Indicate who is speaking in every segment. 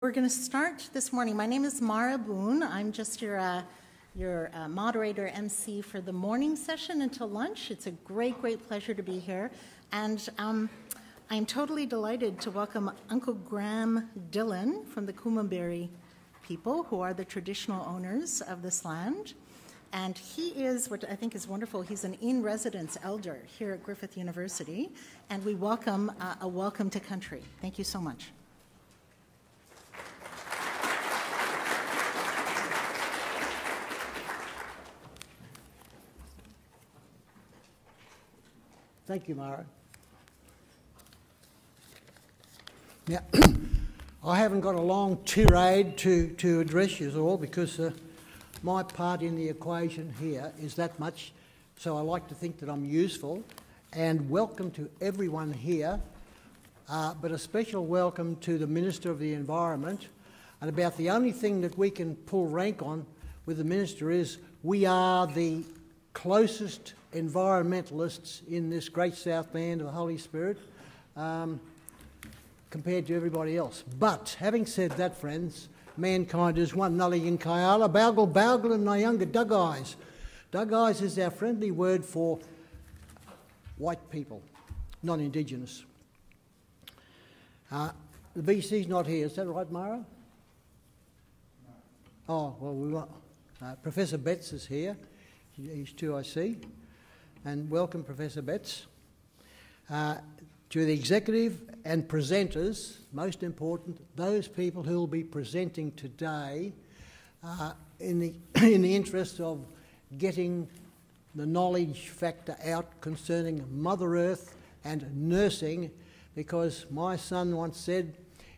Speaker 1: We're going to start this morning. My name is Mara Boone. I'm just your moderator MC for the morning session until lunch. It's a great pleasure to be here. And I'm totally delighted to welcome Uncle Graham Dillon from the Kombumerri people, who are the traditional owners of this land. And he is, what I think is wonderful, he's an in-residence elder here at Griffith University. And we welcome a welcome to country. Thank you so much.
Speaker 2: Thank you, Mara. Now, I haven't got a long tirade to address you all because my part in the equation here is that much, so I like to think that I'm useful. And welcome to everyone here, but a special welcome to the Minister of the Environment. And about the only thing that we can pull rank on with the Minister is we are the closest environmentalists in this great south land of the Holy Spirit compared to everybody else. But having said that, friends, mankind is one. Nulli in Kayala, Balgal, Balgal and Nyunga, Dug Eyes. Dug Eyes is our friendly word for white people, non-Indigenous. The VC's not here, is that right, Mara? No. Oh, well, we want, Professor Betts is here. He's too, I see. And welcome, Professor Betts. To the executive and presenters, most important, those people who will be presenting today in the interest of getting the knowledge factor out concerning Mother Earth and nursing, because my son once said,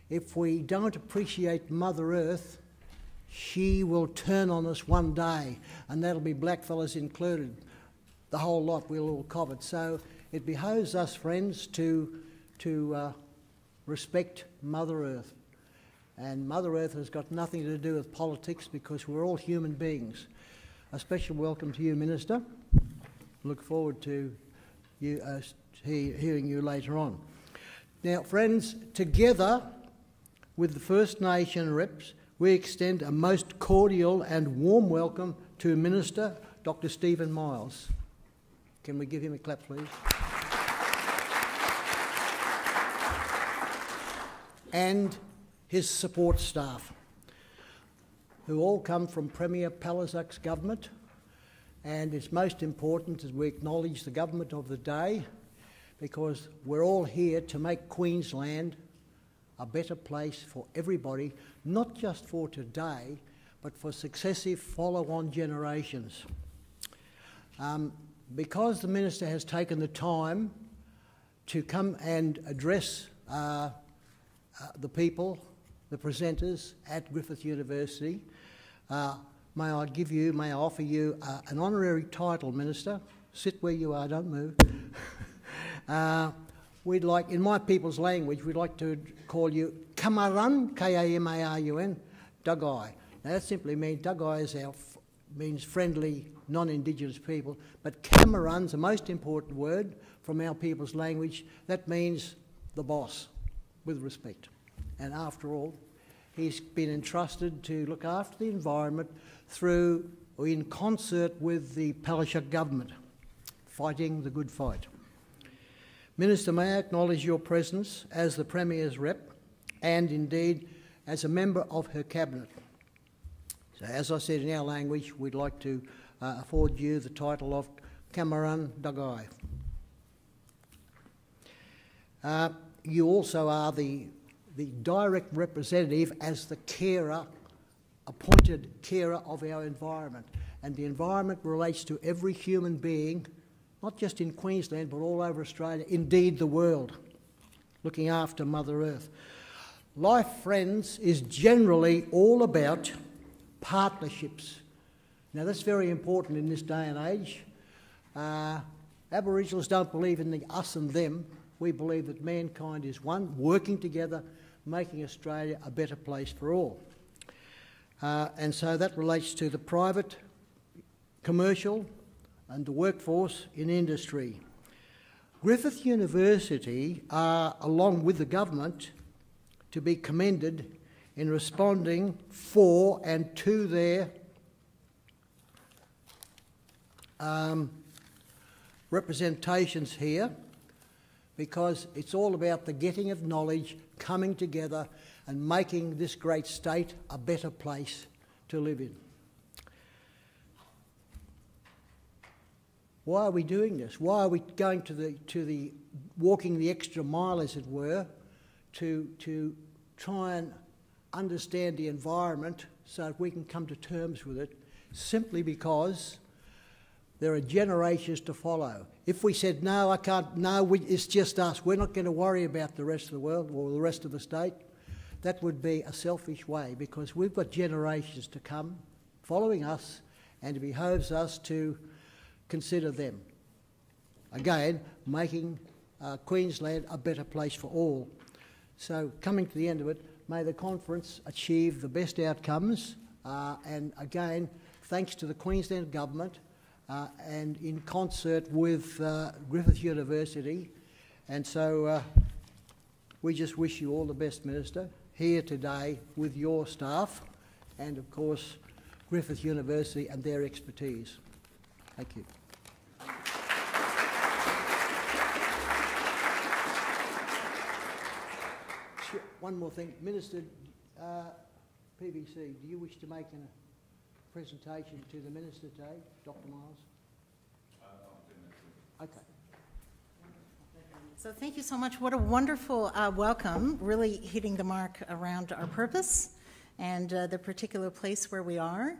Speaker 2: if we don't appreciate Mother Earth, she will turn on us one day, and that'll be blackfellas included. The whole lot, we'll all cop it. So it behoves us, friends, to respect Mother Earth. And Mother Earth has got nothing to do with politics because we're all human beings. A special welcome to you, Minister. Look forward to you hearing you later on. Now, friends, together with the First Nation reps, we extend a most cordial and warm welcome to Minister Dr. Stephen Miles. Can we give him a clap, please? And his support staff, who all come from Premier Palizak's government. And it's most important as we acknowledge the government of the day, because we're all here to make Queensland a better place for everybody, not just for today, but for successive follow-on generations. Because the Minister has taken the time to come and address the people, the presenters at Griffith University, may I offer you an honorary title, Minister. Sit where you are, don't move. We'd like, in my people's language, we'd like to call you Kamarun, K-A-M-A-R-U-N, Dugai. Now that simply means, Dugai means friendly, non-Indigenous people, but Cameron's the most important word from our people's language. That means the boss, with respect. And after all, he's been entrusted to look after the environment through, or in concert with the Palaszczuk government, fighting the good fight. Minister, may I acknowledge your presence as the Premier's rep and indeed as a member of her cabinet. So as I said in our language, we'd like to afford you the title of Cameron Dugai. You also are the direct representative as the carer, appointed carer of our environment. And the environment relates to every human being, not just in Queensland, but all over Australia, indeed the world, looking after Mother Earth. Life, friends, is generally all about partnerships. Now that's very important in this day and age. Aboriginals don't believe in the us and them. We believe that mankind is one, working together, making Australia a better place for all. And so that relates to the private, commercial and the workforce in industry. Griffith University are, along with the government, to be commended in responding for and to their representations here, because it's all about the getting of knowledge, coming together and making this great state a better place to live in. Why are we doing this? Why are we going to the walking the extra mile, as it were, to try and understand the environment so that we can come to terms with it? Simply because there are generations to follow. If we said, no, I can't, no, it's just us, we're not going to worry about the rest of the world or the rest of the state, that would be a selfish way, because we've got generations to come following us, and it behoves us to consider them. Again, making Queensland a better place for all. So coming to the end of it, may the conference achieve the best outcomes, and again, thanks to the Queensland Government, and in concert with Griffith University. And so we just wish you all the best, Minister, here today with your staff and, of course, Griffith University and their expertise. Thank you. One more thing. Minister, PVC, do you wish to make a presentation to the Minister today, Dr. Miles? Okay.
Speaker 1: So thank you so much. What a wonderful welcome, really hitting the mark around our purpose and the particular place where we are.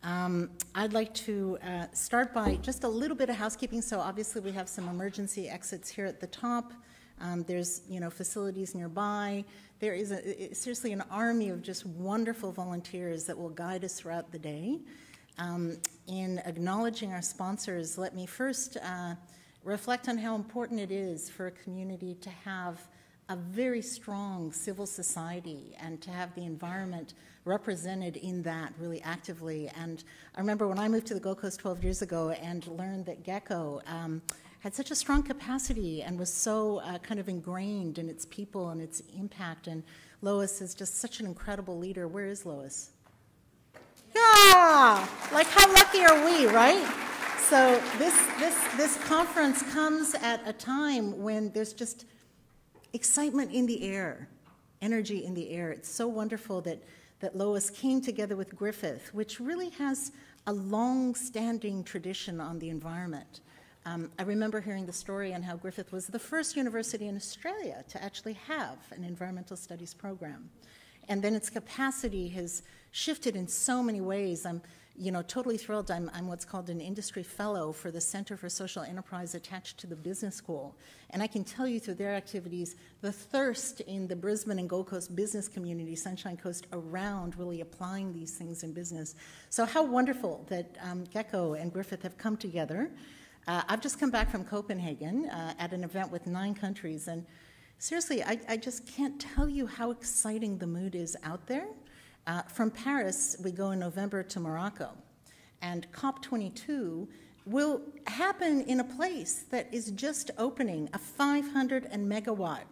Speaker 1: I'd like to start by just a little bit of housekeeping. So obviously we have some emergency exits here at the top. There's, facilities nearby. There is seriously an army of just wonderful volunteers that will guide us throughout the day. In acknowledging our sponsors, let me first reflect on how important it is for a community to have a very strong civil society and to have the environment represented in that really actively. And I remember when I moved to the Gold Coast 12 years ago and learned that Gecko had such a strong capacity and was so kind of ingrained in its people and its impact. And Lois is just such an incredible leader. Where is Lois? Yeah! Like, how lucky are we, right? So this conference comes at a time when there's just excitement in the air, energy in the air. It's so wonderful that Lois came together with Griffith, which really has a long-standing tradition on the environment. I remember hearing the story on how Griffith was the first university in Australia to actually have an environmental studies program. And then its capacity has shifted in so many ways. I'm totally thrilled. I'm what's called an industry fellow for the Center for Social Enterprise attached to the business school. And I can tell you through their activities, the thirst in the Brisbane and Gold Coast business community, Sunshine Coast, around really applying these things in business. So how wonderful that Gecko and Griffith have come together. I've just come back from Copenhagen at an event with 9 countries. And seriously, I just can't tell you how exciting the mood is out there. From Paris, we go in November to Morocco, and COP22 will happen in a place that is just opening a 500 megawatt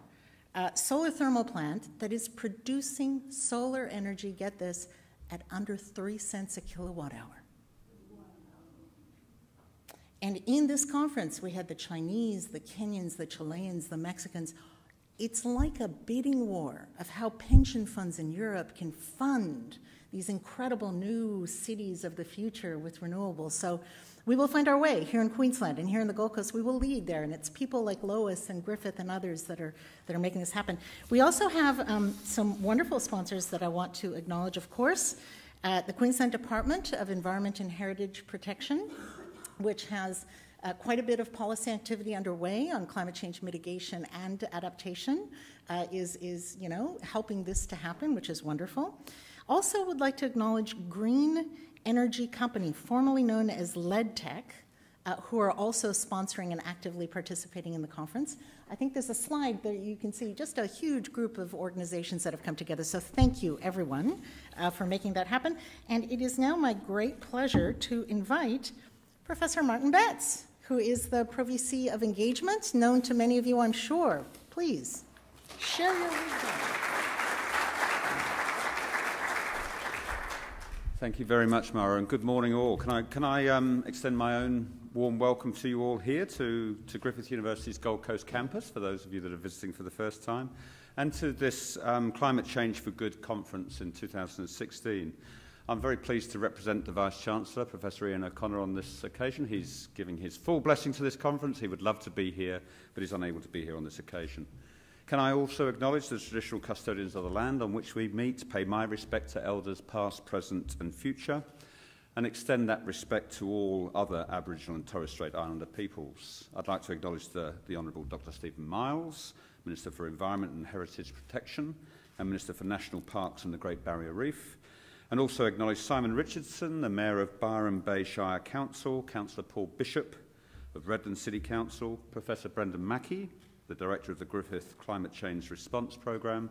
Speaker 1: solar thermal plant that is producing solar energy, get this, at under 3 cents a kilowatt hour. And in this conference, we had the Chinese, the Kenyans, the Chileans, the Mexicans. It's like a bidding war of how pension funds in Europe can fund these incredible new cities of the future with renewables. So we will find our way here in Queensland and here in the Gold Coast. We will lead there, and it's people like Lois and Griffith and others that are making this happen. We also have some wonderful sponsors that I want to acknowledge, of course. The Queensland Department of Environment and Heritage Protection, which has quite a bit of policy activity underway on climate change mitigation and adaptation, is helping this to happen, which is wonderful. Also would like to acknowledge Green Energy Company, formerly known as LEDtech, who are also sponsoring and actively participating in the conference. I think there's a slide that you can see just a huge group of organizations that have come together. So thank you, everyone, for making that happen. And it is now my great pleasure to invite Professor Martin Betts, who is the Pro VC of Engagement, known to many of you, I'm sure. Please, share your wisdom.
Speaker 3: Thank you very much, Mara, and good morning all. Can I extend my own warm welcome to you all here to Griffith University's Gold Coast campus, for those of you that are visiting for the first time, and to this Climate Change for Good conference in 2016. I'm very pleased to represent the Vice-Chancellor, Professor Ian O'Connor, on this occasion. He's giving his full blessing to this conference. He would love to be here, but he's unable to be here on this occasion. Can I also acknowledge the traditional custodians of the land on which we meet, pay my respect to elders past, present and future, and extend that respect to all other Aboriginal and Torres Strait Islander peoples. I'd like to acknowledge the Honourable Dr. Stephen Miles, Minister for Environment and Heritage Protection and Minister for National Parks and the Great Barrier Reef, and also acknowledge Simon Richardson, the Mayor of Byron Bay Shire Council, Councillor Paul Bishop of Redland City Council, Professor Brendan Mackey, the Director of the Griffith Climate Change Response Programme,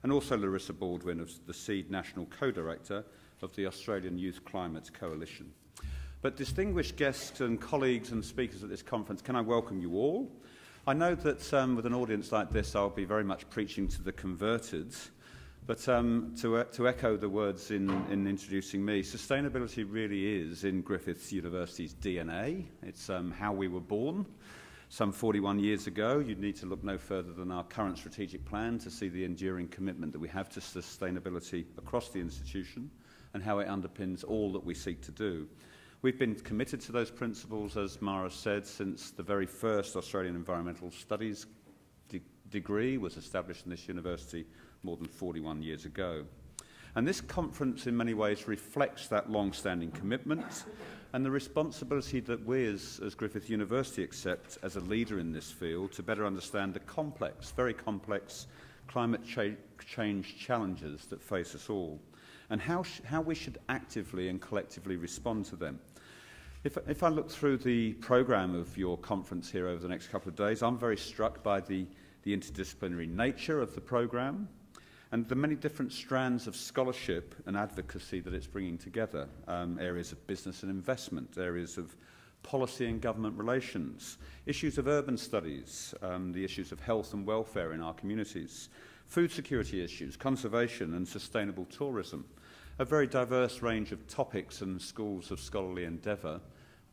Speaker 3: and also Larissa Baldwin, of the SEED National Co-Director of the Australian Youth Climate Coalition. But distinguished guests and colleagues and speakers at this conference, can I welcome you all? I know that with an audience like this, I'll be very much preaching to the converted, but to echo the words in introducing me, sustainability really is in Griffith University's DNA. It's how we were born. Some 41 years ago. You'd need to look no further than our current strategic plan to see the enduring commitment that we have to sustainability across the institution and how it underpins all that we seek to do. We've been committed to those principles, as Mara said, since the very first Australian Environmental Studies degree was established in this university more than 41 years ago. And this conference in many ways reflects that long-standing commitment and the responsibility that we as Griffith University accept as a leader in this field to better understand the complex, very complex climate change challenges that face us all, and how we should actively and collectively respond to them. If I look through the programme of your conference here over the next couple of days, I'm very struck by the interdisciplinary nature of the programme and the many different strands of scholarship and advocacy that it's bringing together, areas of business and investment, areas of policy and government relations, issues of urban studies, the issues of health and welfare in our communities, food security issues, conservation and sustainable tourism, a very diverse range of topics and schools of scholarly endeavour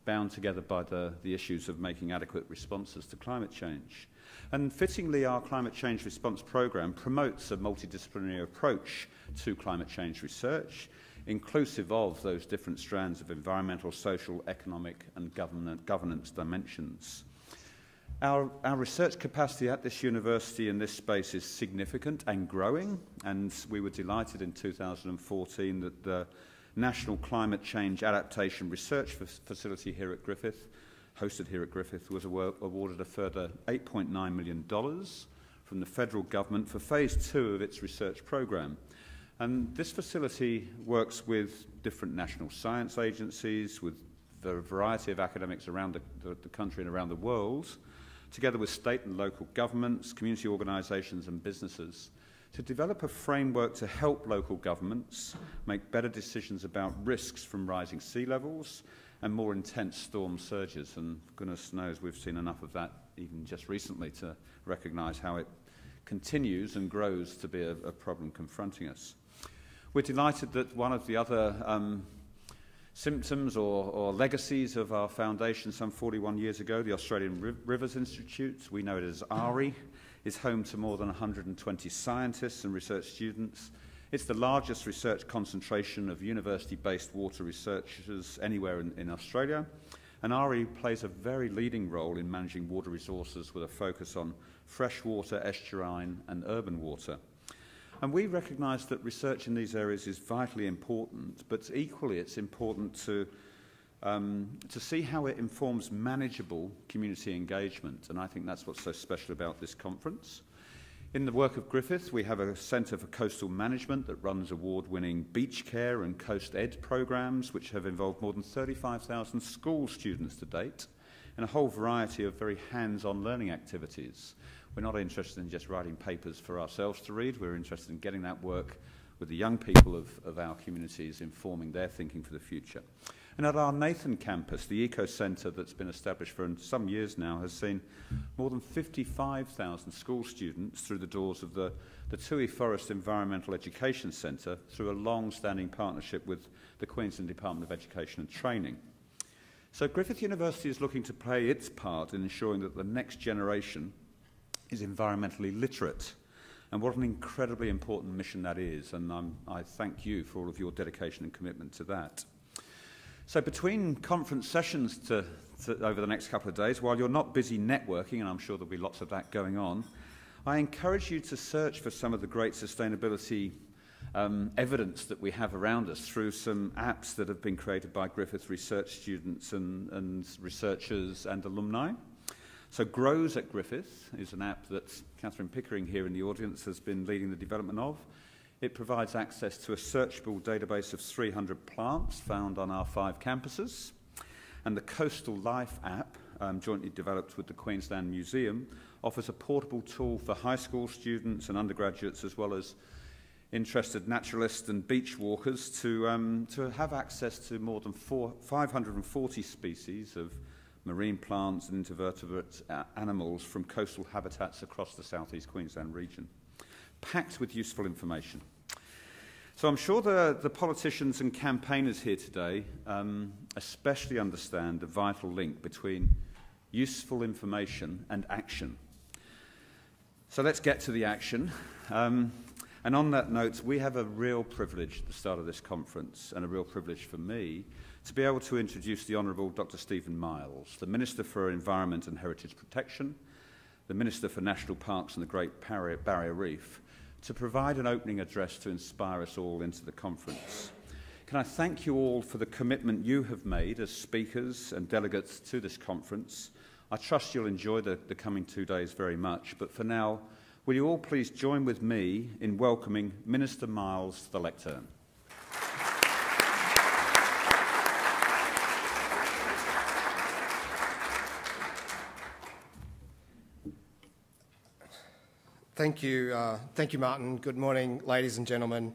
Speaker 3: bound together by the issues of making adequate responses to climate change. And fittingly, our climate change response programme promotes a multidisciplinary approach to climate change research, inclusive of those different strands of environmental, social, economic and governance dimensions. Our research capacity at this university in this space is significant and growing, and we were delighted in 2014 that the National Climate Change Adaptation Research Facility here at Griffith, hosted here at Griffith, was awarded a further $8.9 million from the federal government for phase 2 of its research programme. And this facility works with different national science agencies, with a variety of academics around the country and around the world, together with state and local governments, community organisations and businesses, to develop a framework to help local governments make better decisions about risks from rising sea levels and more intense storm surges. And goodness knows we've seen enough of that even just recently to recognise how it continues and grows to be a problem confronting us. We're delighted that one of the other symptoms or legacies of our foundation some 41 years ago, the Australian Rivers Institute, we know it as ARI, is home to more than 120 scientists and research students. It's the largest research concentration of university-based water researchers anywhere in Australia, and ARI plays a very leading role in managing water resources with a focus on freshwater, estuarine and urban water. And we recognise that research in these areas is vitally important, but equally it's important to see how it informs manageable community engagement, and I think that's what's so special about this conference. In the work of Griffith, we have a Centre for Coastal Management that runs award-winning beach care and coast ed programmes, which have involved more than 35,000 school students to date, and a whole variety of very hands-on learning activities. We're not interested in just writing papers for ourselves to read, we're interested in getting that work with the young people of our communities, informing their thinking for the future. And at our Nathan campus, the Eco Centre that's been established for some years now has seen more than 55,000 school students through the doors of the Toohey Forest Environmental Education Centre through a long-standing partnership with the Queensland Department of Education and Training. So Griffith University is looking to play its part in ensuring that the next generation is environmentally literate. And what an incredibly important mission that is, and I thank you for all of your dedication and commitment to that. So between conference sessions over the next couple of days, while you're not busy networking, and I'm sure there'll be lots of that going on, I encourage you to search for some of the great sustainability evidence that we have around us through some apps that have been created by Griffith research students and researchers and alumni. So Grows at Griffith is an app that Catherine Pickering here in the audience has been leading the development of. It provides access to a searchable database of 300 plants found on our 5 campuses. And the Coastal Life app, jointly developed with the Queensland Museum, offers a portable tool for high school students and undergraduates, as well as interested naturalists and beach walkers, to have access to more than 540 species of marine plants and invertebrate animals from coastal habitats across the southeast Queensland region, packed with useful information. So I'm sure the politicians and campaigners here today especially understand the vital link between useful information and action. So let's get to the action. And on that note, we have a real privilege at the start of this conference, and a real privilege for me, to be able to introduce the Honourable Dr. Stephen Miles, the Minister for Environment and Heritage Protection, the Minister for National Parks and the Great Barrier Reef, to provide an opening address to inspire us all into the conference. Can I thank you all for the commitment you have made as speakers and delegates to this conference. I trust you'll enjoy the coming 2 days very much, but for now, will you all please join with me in welcoming Minister Miles to the lectern.
Speaker 4: Thank you, Martin. Good morning, ladies and gentlemen.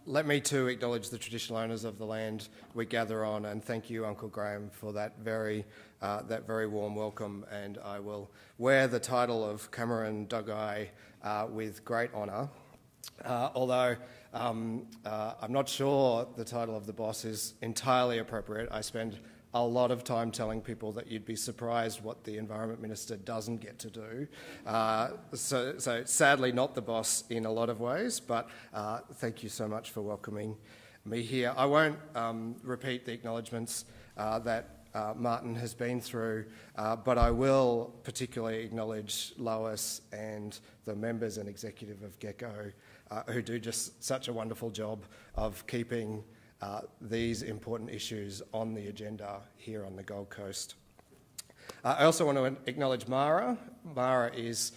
Speaker 4: Let me too acknowledge the traditional owners of the land we gather on, and thank you, Uncle Graham, for that very warm welcome. And I will wear the title of Cameron Dugai with great honour, although I'm not sure the title of the boss is entirely appropriate. I spend a lot of time telling people that you'd be surprised what the Environment Minister doesn't get to do. So sadly not the boss in a lot of ways, but thank you so much for welcoming me here. I won't repeat the acknowledgements that Martin has been through, but I will particularly acknowledge Lois and the members and executive of Gecko, who do just such a wonderful job of keeping these important issues on the agenda here on the Gold Coast. I also want to acknowledge Mara. Mara is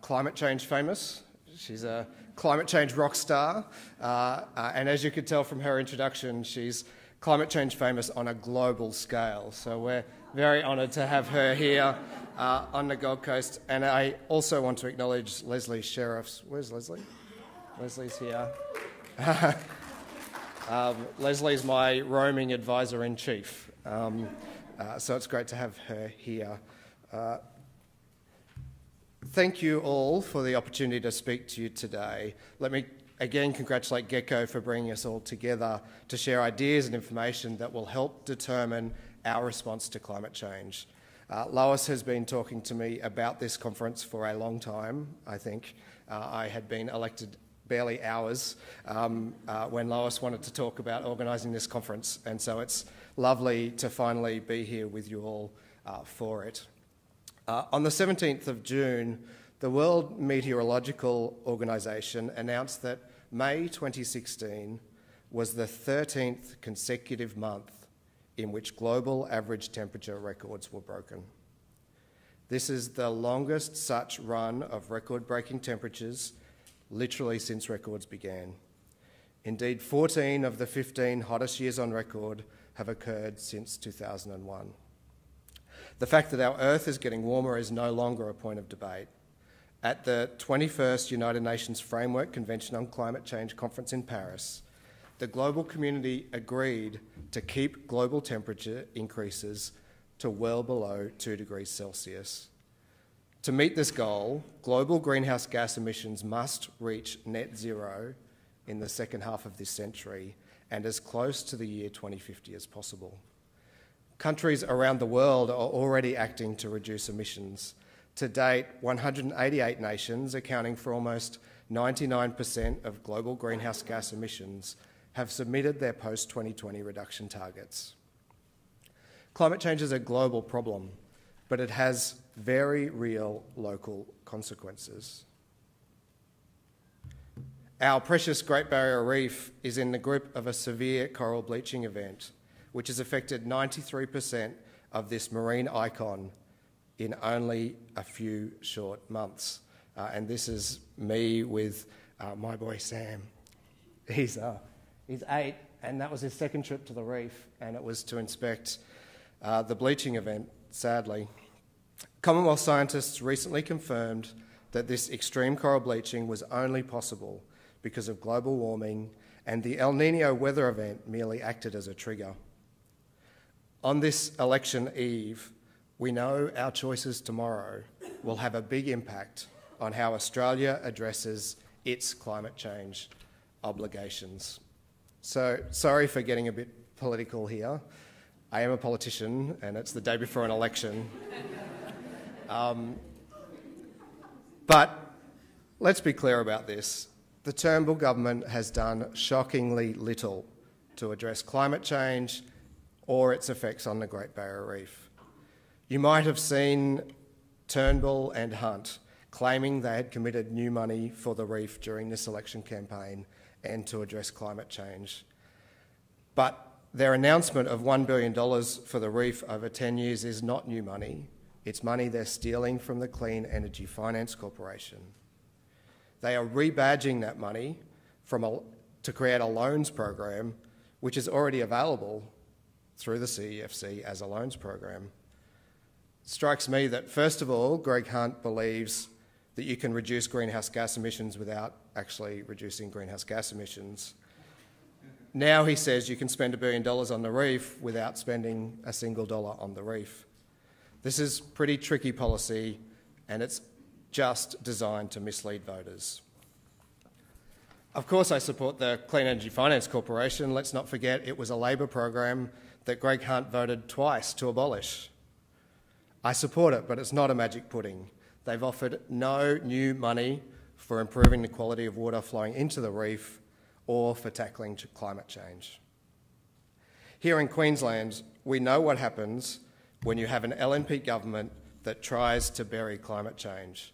Speaker 4: climate change famous. She's a climate change rock star, and as you could tell from her introduction, she's climate change famous on a global scale. So we're very honoured to have her here on the Gold Coast. And I also want to acknowledge Leslie Sheriffs. Where's Leslie? Leslie's here. Leslie's my roaming advisor-in-chief, so it's great to have her here. Thank you all for the opportunity to speak to you today. Let me again congratulate Gecko for bringing us all together to share ideas and information that will help determine our response to climate change. Lois has been talking to me about this conference for a long time, I think. I had been elected barely hours when Lois wanted to talk about organising this conference, and so it's lovely to finally be here with you all for it. On the 17th of June, the World Meteorological Organisation announced that May 2016 was the 13th consecutive month in which global average temperature records were broken. This is the longest such run of record-breaking temperatures literally since records began. Indeed, 14 of the 15 hottest years on record have occurred since 2001. The fact that our Earth is getting warmer is no longer a point of debate. At the 21st United Nations Framework Convention on Climate Change conference in Paris, the global community agreed to keep global temperature increases to well below 2 degrees Celsius. To meet this goal, global greenhouse gas emissions must reach net zero in the second half of this century and as close to the year 2050 as possible. Countries around the world are already acting to reduce emissions. To date, 188 nations, accounting for almost 99% of global greenhouse gas emissions, have submitted their post-2020 reduction targets. Climate change is a global problem, but it has very real local consequences. Our precious Great Barrier Reef is in the grip of a severe coral bleaching event, which has affected 93% of this marine icon in only a few short months. And this is me with my boy Sam. He's 8, and that was his second trip to the reef, and it was to inspect the bleaching event, sadly. Commonwealth scientists recently confirmed that this extreme coral bleaching was only possible because of global warming, and the El Niño weather event merely acted as a trigger. On this election eve, we know our choices tomorrow will have a big impact on how Australia addresses its climate change obligations. So, sorry for getting a bit political here. I am a politician, and it's the day before an election. But let's be clear about this. The Turnbull government has done shockingly little to address climate change or its effects on the Great Barrier Reef. You might have seen Turnbull and Hunt claiming they had committed new money for the reef during this election campaign and to address climate change. But their announcement of $1 billion for the reef over 10 years is not new money. It's money they're stealing from the Clean Energy Finance Corporation. They are rebadging that money to create a loans program, which is already available through the CEFC as a loans program. It strikes me that, first of all, Greg Hunt believes that you can reduce greenhouse gas emissions without actually reducing greenhouse gas emissions. Now he says you can spend $1 billion on the reef without spending a single dollar on the reef. This is pretty tricky policy, and it's just designed to mislead voters. Of course, I support the Clean Energy Finance Corporation. Let's not forget it was a Labor program that Greg Hunt voted twice to abolish. I support it, but it's not a magic pudding. They've offered no new money for improving the quality of water flowing into the reef or for tackling climate change. Here in Queensland, we know what happens when you have an LNP government that tries to bury climate change.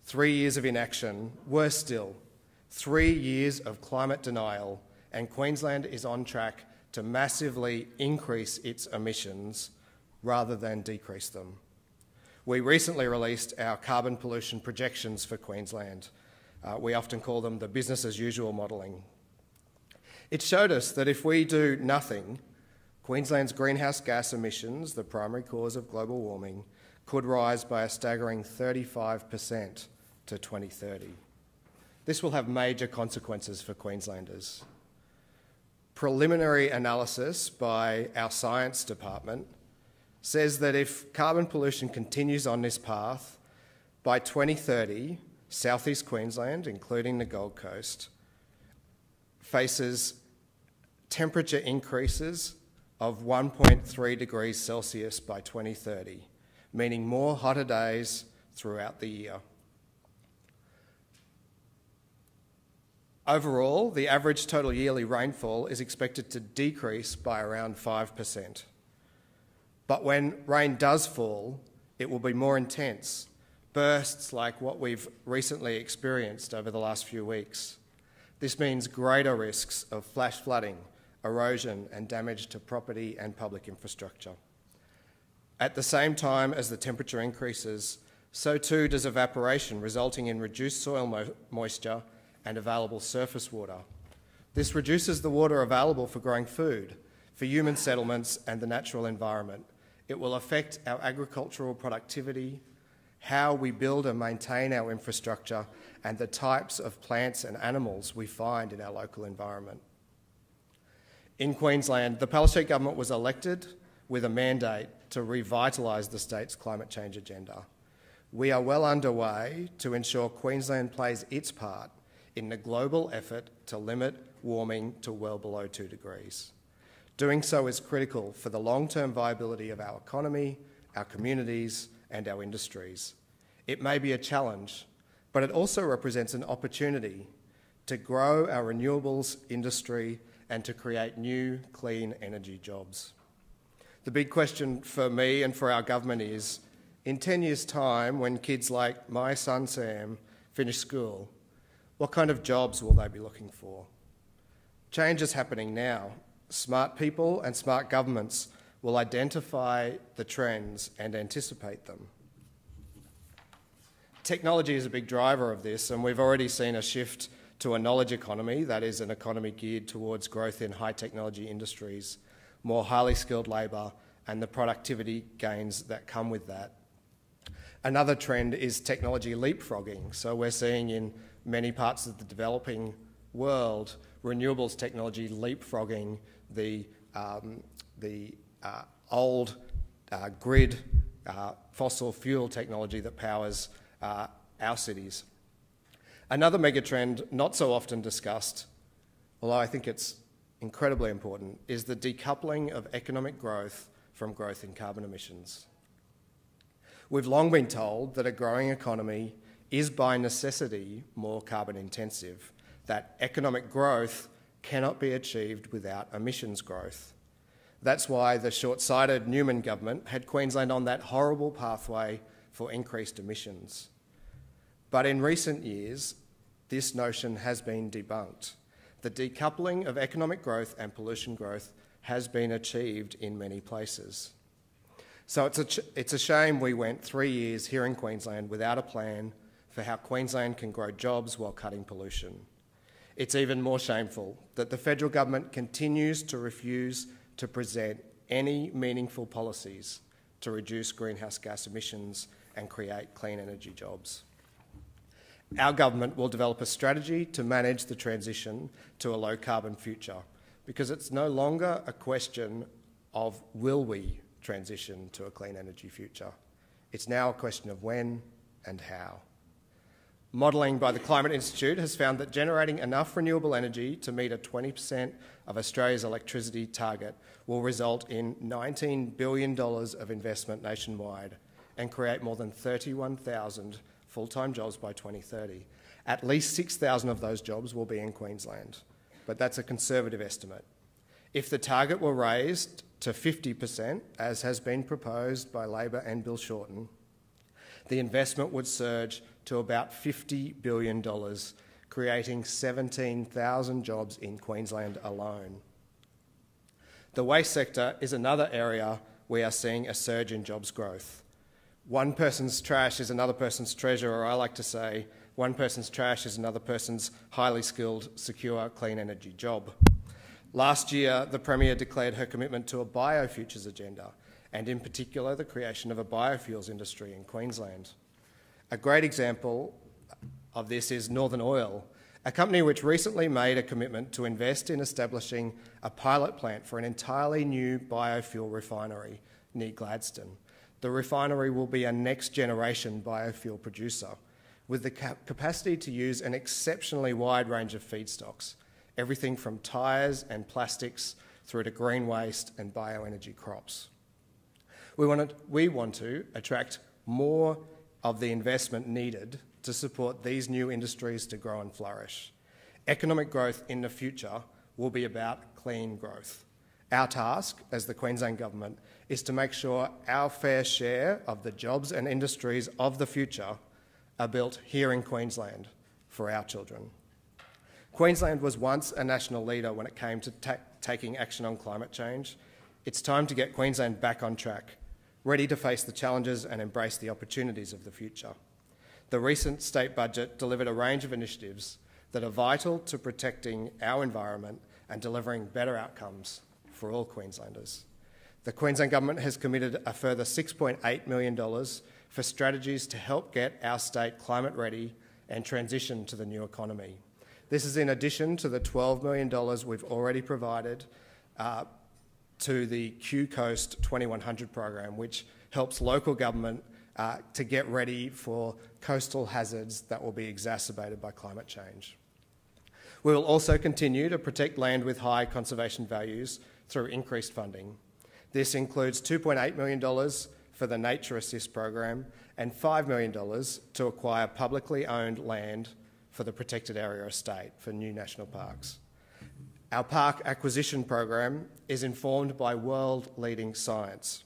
Speaker 4: 3 years of inaction, worse still, 3 years of climate denial, and Queensland is on track to massively increase its emissions rather than decrease them. We recently released our carbon pollution projections for Queensland. We often call them the business as usual modelling. It showed us that if we do nothing, Queensland's greenhouse gas emissions, the primary cause of global warming, could rise by a staggering 35% to 2030. This will have major consequences for Queenslanders. Preliminary analysis by our science department says that if carbon pollution continues on this path, by 2030, southeast Queensland, including the Gold Coast, faces temperature increases of 1.3 degrees Celsius by 2030, meaning more hotter days throughout the year. Overall, the average total yearly rainfall is expected to decrease by around 5%. But when rain does fall, it will be more intense, bursts like what we've recently experienced over the last few weeks. This means greater risks of flash flooding, erosion and damage to property and public infrastructure. At the same time as the temperature increases, so too does evaporation, resulting in reduced soil moisture and available surface water. This reduces the water available for growing food, for human settlements and the natural environment. It will affect our agricultural productivity, how we build and maintain our infrastructure, and the types of plants and animals we find in our local environment. In Queensland, the Palaszczuk government was elected with a mandate to revitalise the state's climate change agenda. We are well underway to ensure Queensland plays its part in the global effort to limit warming to well below 2 degrees. Doing so is critical for the long-term viability of our economy, our communities, and our industries. It may be a challenge, but it also represents an opportunity to grow our renewables industry and to create new clean energy jobs. The big question for me and for our government is, in 10 years' time, when kids like my son Sam finish school, what kind of jobs will they be looking for? Change is happening now. Smart people and smart governments will identify the trends and anticipate them. Technology is a big driver of this, and we've already seen a shift to a knowledge economy, that is an economy geared towards growth in high technology industries, more highly skilled labour, and the productivity gains that come with that. Another trend is technology leapfrogging. So we're seeing in many parts of the developing world renewables technology leapfrogging the old grid fossil fuel technology that powers our cities. Another megatrend not so often discussed, although I think it's incredibly important, is the decoupling of economic growth from growth in carbon emissions. We've long been told that a growing economy is by necessity more carbon intensive, that economic growth cannot be achieved without emissions growth. That's why the short-sighted Newman government had Queensland on that horrible pathway for increased emissions. But in recent years, this notion has been debunked. The decoupling of economic growth and pollution growth has been achieved in many places. So it's a shame we went 3 years here in Queensland without a plan for how Queensland can grow jobs while cutting pollution. It's even more shameful that the federal government continues to refuse to present any meaningful policies to reduce greenhouse gas emissions and create clean energy jobs. Our government will develop a strategy to manage the transition to a low-carbon future, because it's no longer a question of will we transition to a clean energy future. It's now a question of when and how. Modelling by the Climate Institute has found that generating enough renewable energy to meet a 20% of Australia's electricity target will result in $19 billion of investment nationwide and create more than 31,000 full-time jobs by 2030. At least 6,000 of those jobs will be in Queensland, but that's a conservative estimate. If the target were raised to 50%, as has been proposed by Labor and Bill Shorten, the investment would surge to about $50 billion, creating 17,000 jobs in Queensland alone. The waste sector is another area we are seeing a surge in jobs growth. One person's trash is another person's treasure, or I like to say, one person's trash is another person's highly skilled, secure, clean energy job. Last year, the Premier declared her commitment to a biofutures agenda, and in particular, the creation of a biofuels industry in Queensland. A great example of this is Northern Oil, a company which recently made a commitment to invest in establishing a pilot plant for an entirely new biofuel refinery near Gladstone. The refinery will be a next-generation biofuel producer with the capacity to use an exceptionally wide range of feedstocks, everything from tyres and plastics through to green waste and bioenergy crops. We want to attract more of the investment needed to support these new industries to grow and flourish. Economic growth in the future will be about clean growth. Our task as the Queensland Government is to make sure our fair share of the jobs and industries of the future are built here in Queensland for our children. Queensland was once a national leader when it came to taking action on climate change. It's time to get Queensland back on track, ready to face the challenges and embrace the opportunities of the future. The recent state budget delivered a range of initiatives that are vital to protecting our environment and delivering better outcomes for all Queenslanders. The Queensland Government has committed a further $6.8 million for strategies to help get our state climate ready and transition to the new economy. This is in addition to the $12 million we've already provided to the Q Coast 2100 program, which helps local government to get ready for coastal hazards that will be exacerbated by climate change. We will also continue to protect land with high conservation values through increased funding. This includes $2.8 million for the Nature Assist program and $5 million to acquire publicly owned land for the protected area estate for new national parks. Our park acquisition program is informed by world-leading science.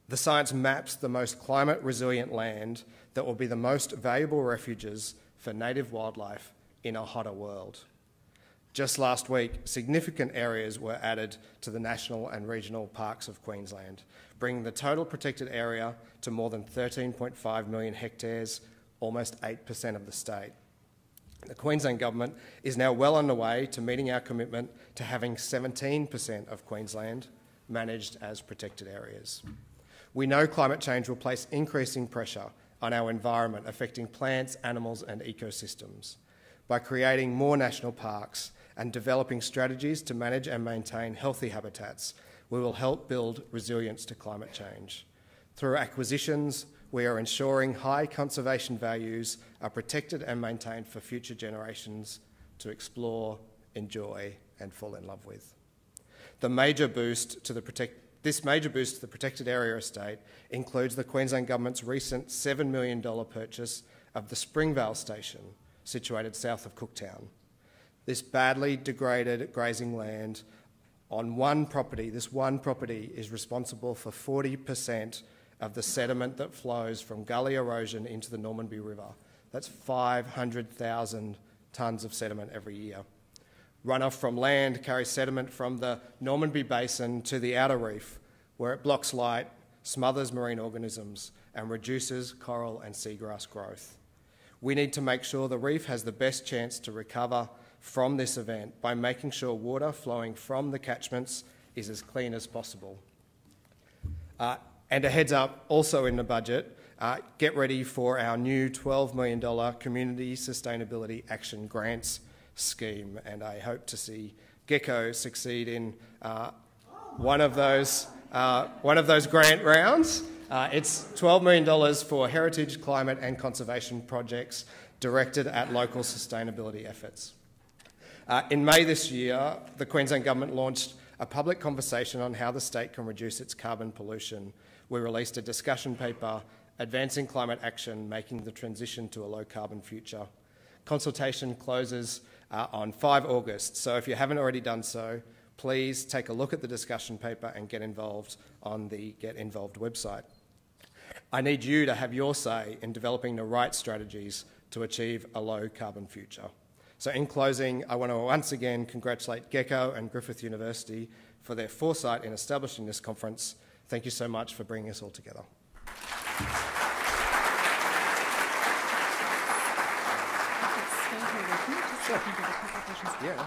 Speaker 4: The science maps the most climate-resilient land that will be the most valuable refuges for native wildlife in a hotter world. Just last week, significant areas were added to the national and regional parks of Queensland, bringing the total protected area to more than 13.5 million hectares, almost 8% of the state. The Queensland Government is now well on the way to meeting our commitment to having 17% of Queensland managed as protected areas. We know climate change will place increasing pressure on our environment, affecting plants, animals and ecosystems. By creating more national parks and developing strategies to manage and maintain healthy habitats, we will help build resilience to climate change. Through acquisitions, we are ensuring high conservation values are protected and maintained for future generations to explore, enjoy and fall in love with. This major boost to the protected area estate includes the Queensland Government's recent $7 million purchase of the Springvale Station, situated south of Cooktown. This badly degraded grazing land on one property is responsible for 40% of the sediment that flows from gully erosion into the Normanby River. That's 500,000 tonnes of sediment every year. Runoff from land carries sediment from the Normanby Basin to the outer reef, where it blocks light, smothers marine organisms, and reduces coral and seagrass growth. We need to make sure the reef has the best chance to recover from this event by making sure water flowing from the catchments is as clean as possible. And a heads up, also in the budget, get ready for our new $12 million Community Sustainability Action Grants scheme, and I hope to see Gecko succeed in one of those grant rounds. It's $12 million for heritage, climate and conservation projects directed at local sustainability efforts. In May this year, the Queensland Government launched a public conversation on how the state can reduce its carbon pollution. We released a discussion paper, Advancing Climate Action, Making the Transition to a Low-Carbon Future. Consultation closes on 5 August, so if you haven't already done so, please take a look at the discussion paper and get involved on the Get Involved website. I need you to have your say in developing the right strategies to achieve a low-carbon future. So in closing, I want to once again congratulate Gecko and Griffith University for their foresight in establishing this conference. Thank you so much for bringing us all together.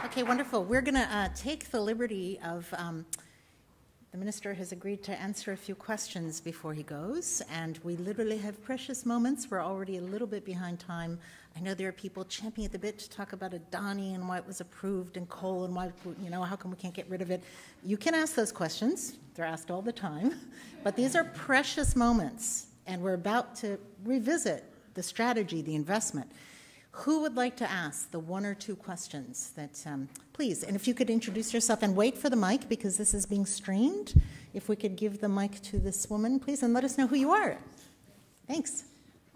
Speaker 1: Okay, wonderful. We're going to take the liberty of, the Minister has agreed to answer a few questions before he goes, and we literally have precious moments. We're already a little bit behind time. I know there are people champing at the bit to talk about Adani and why it was approved and coal and why, how come we can't get rid of it. You can ask those questions. They're asked all the time. But these are precious moments, and we're about to revisit the strategy, the investment. Who would like to ask the 1 or 2 questions that, please, and if you could introduce yourself and wait for the mic because this is being streamed. If we could give the mic to this woman, please, and let us know who you are. Thanks.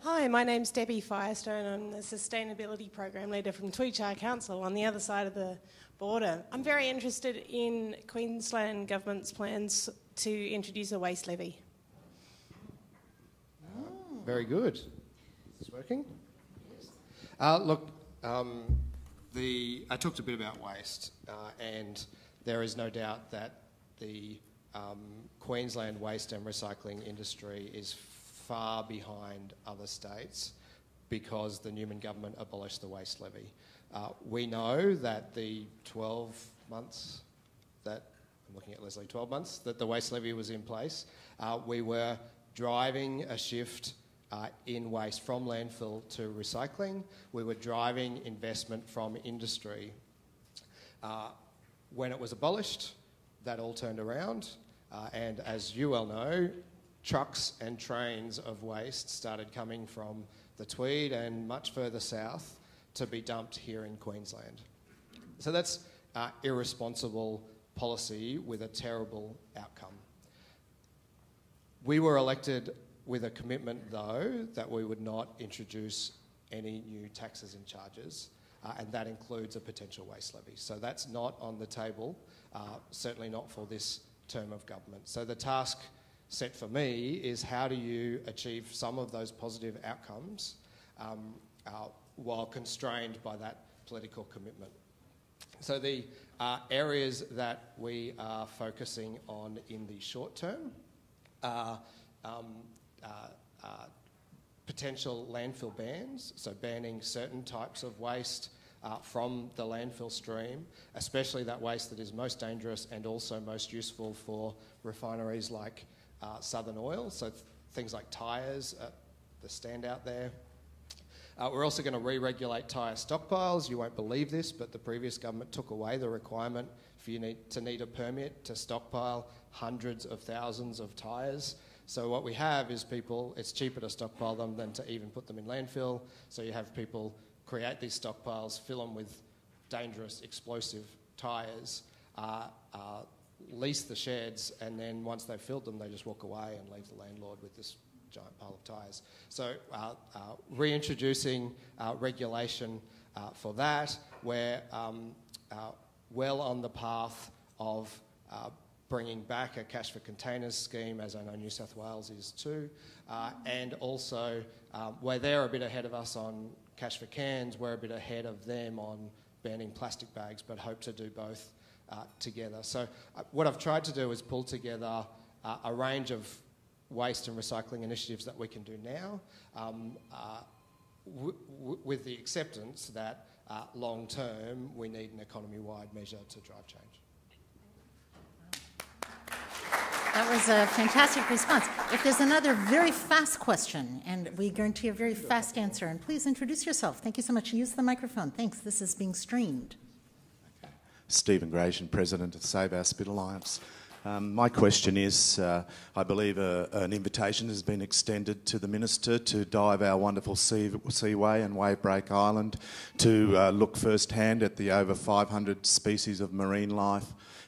Speaker 5: Hi, my name's Debbie Firestone. I'm the Sustainability Program Leader from Tweechar Council on the other side of the border. I'm very interested in Queensland Government's plans to introduce a waste levy.
Speaker 4: Very good. Is this working? Look, I talked a bit about waste, and there is no doubt that the Queensland waste and recycling industry is far behind other states because the Newman government abolished the waste levy. We know that the 12 months that, I'm looking at Leslie, 12 months that the waste levy was in place, we were driving a shift in waste from landfill to recycling. We were driving investment from industry. When it was abolished, that all turned around, and as you well know, trucks and trains of waste started coming from the Tweed and much further south to be dumped here in Queensland. So that's irresponsible policy with a terrible outcome. We were elected with a commitment, though, that we would not introduce any new taxes and charges, and that includes a potential waste levy. So that's not on the table, certainly not for this term of government. So the task set for me is how do you achieve some of those positive outcomes while constrained by that political commitment. So the areas that we are focusing on in the short term are potential landfill bans, so banning certain types of waste from the landfill stream, especially that waste that is most dangerous and also most useful for refineries like Southern Oil, so things like tyres, the standout there. We're also going to re-regulate tyre stockpiles. You won't believe this, but the previous government took away the requirement for you to need a permit to stockpile hundreds of thousands of tyres. So what we have is it's cheaper to stockpile them than to even put them in landfill. So you have people create these stockpiles, fill them with dangerous, explosive tyres, lease the sheds, and then once they've filled them, they just walk away and leave the landlord with this giant pile of tyres. So reintroducing regulation for that, we're well on the path of bringing back a cash for containers scheme, as I know New South Wales is too, and also where they're a bit ahead of us on cash for cans, we're a bit ahead of them on banning plastic bags, but hope to do both together. So what I've tried to do is pull together a range of waste and recycling initiatives that we can do now, with the acceptance that long term we need an economy-wide measure to drive change.
Speaker 1: That was a fantastic response. If there's another very fast question, and we guarantee a very fast answer, and please introduce yourself. Thank you so much. Use the microphone. Thanks. This is being streamed.
Speaker 6: Stephen Gratian, President of Save Our Spit Alliance. My question is, I believe an invitation has been extended to the Minister to dive our wonderful seaway and Wavebreak Island to look firsthand at the over 500 species of marine life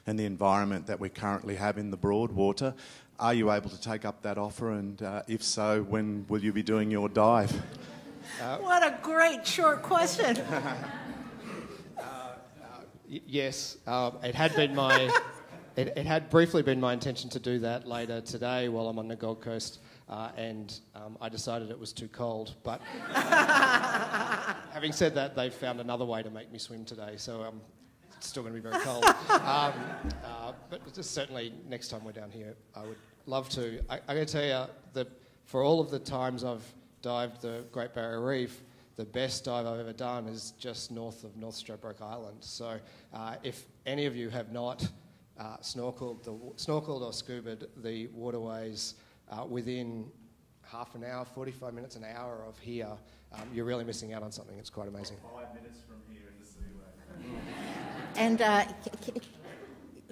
Speaker 6: and the environment that we currently have in the Broadwater. Are you able to take up that offer, and if so, when will you be doing your dive?
Speaker 1: What a great short question.
Speaker 4: Yes, it had been it had briefly been my intention to do that later today while I'm on the Gold Coast, and I decided it was too cold. But having said that, they've found another way to make me swim today, so it's still going to be very cold. But just certainly next time we're down here, I would love to. I'm going to tell you that for all of the times I've dived the Great Barrier Reef, the best dive I've ever done is just north of North Stradbroke Island. So if any of you have not snorkeled or scubaed the waterways within half an hour, 45 minutes, an hour of here, you're really missing out on something. It's quite amazing.
Speaker 6: 5 minutes from here in the seaway.
Speaker 1: And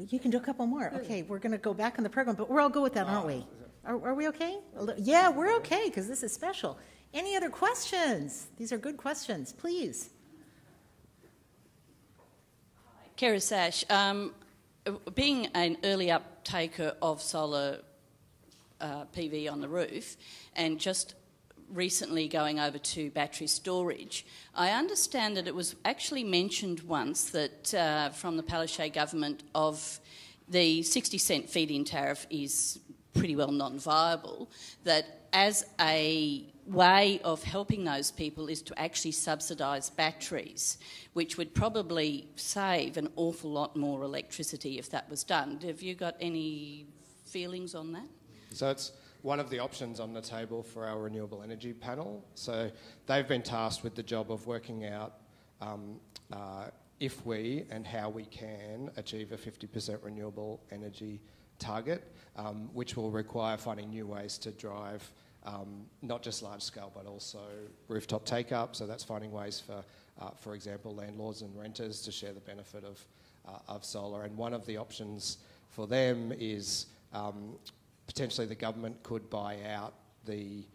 Speaker 1: you can do a couple more. Okay, we're going to go back in the program, but we're all good with that, aren't we? Are we okay? Yeah, we're okay, because this is special. Any other questions? These are good questions. Please.
Speaker 7: Kara Sash, being an early uptaker of solar PV on the roof and just recently going over to battery storage, I understand that it was actually mentioned once that from the Palaszczuk government of the 60-cent feed-in tariff is pretty well non-viable, that as a way of helping those people is to actually subsidise batteries, which would probably save an awful lot more electricity if that was done. Have you got any feelings on that?
Speaker 4: So it's one of the options on the table for our renewable energy panel. So they've been tasked with the job of working out if we and how we can achieve a 50% renewable energy target, which will require finding new ways to drive not just large scale but also rooftop take up. So that's finding ways for example, landlords and renters to share the benefit of solar. And one of the options for them is potentially the government could buy out the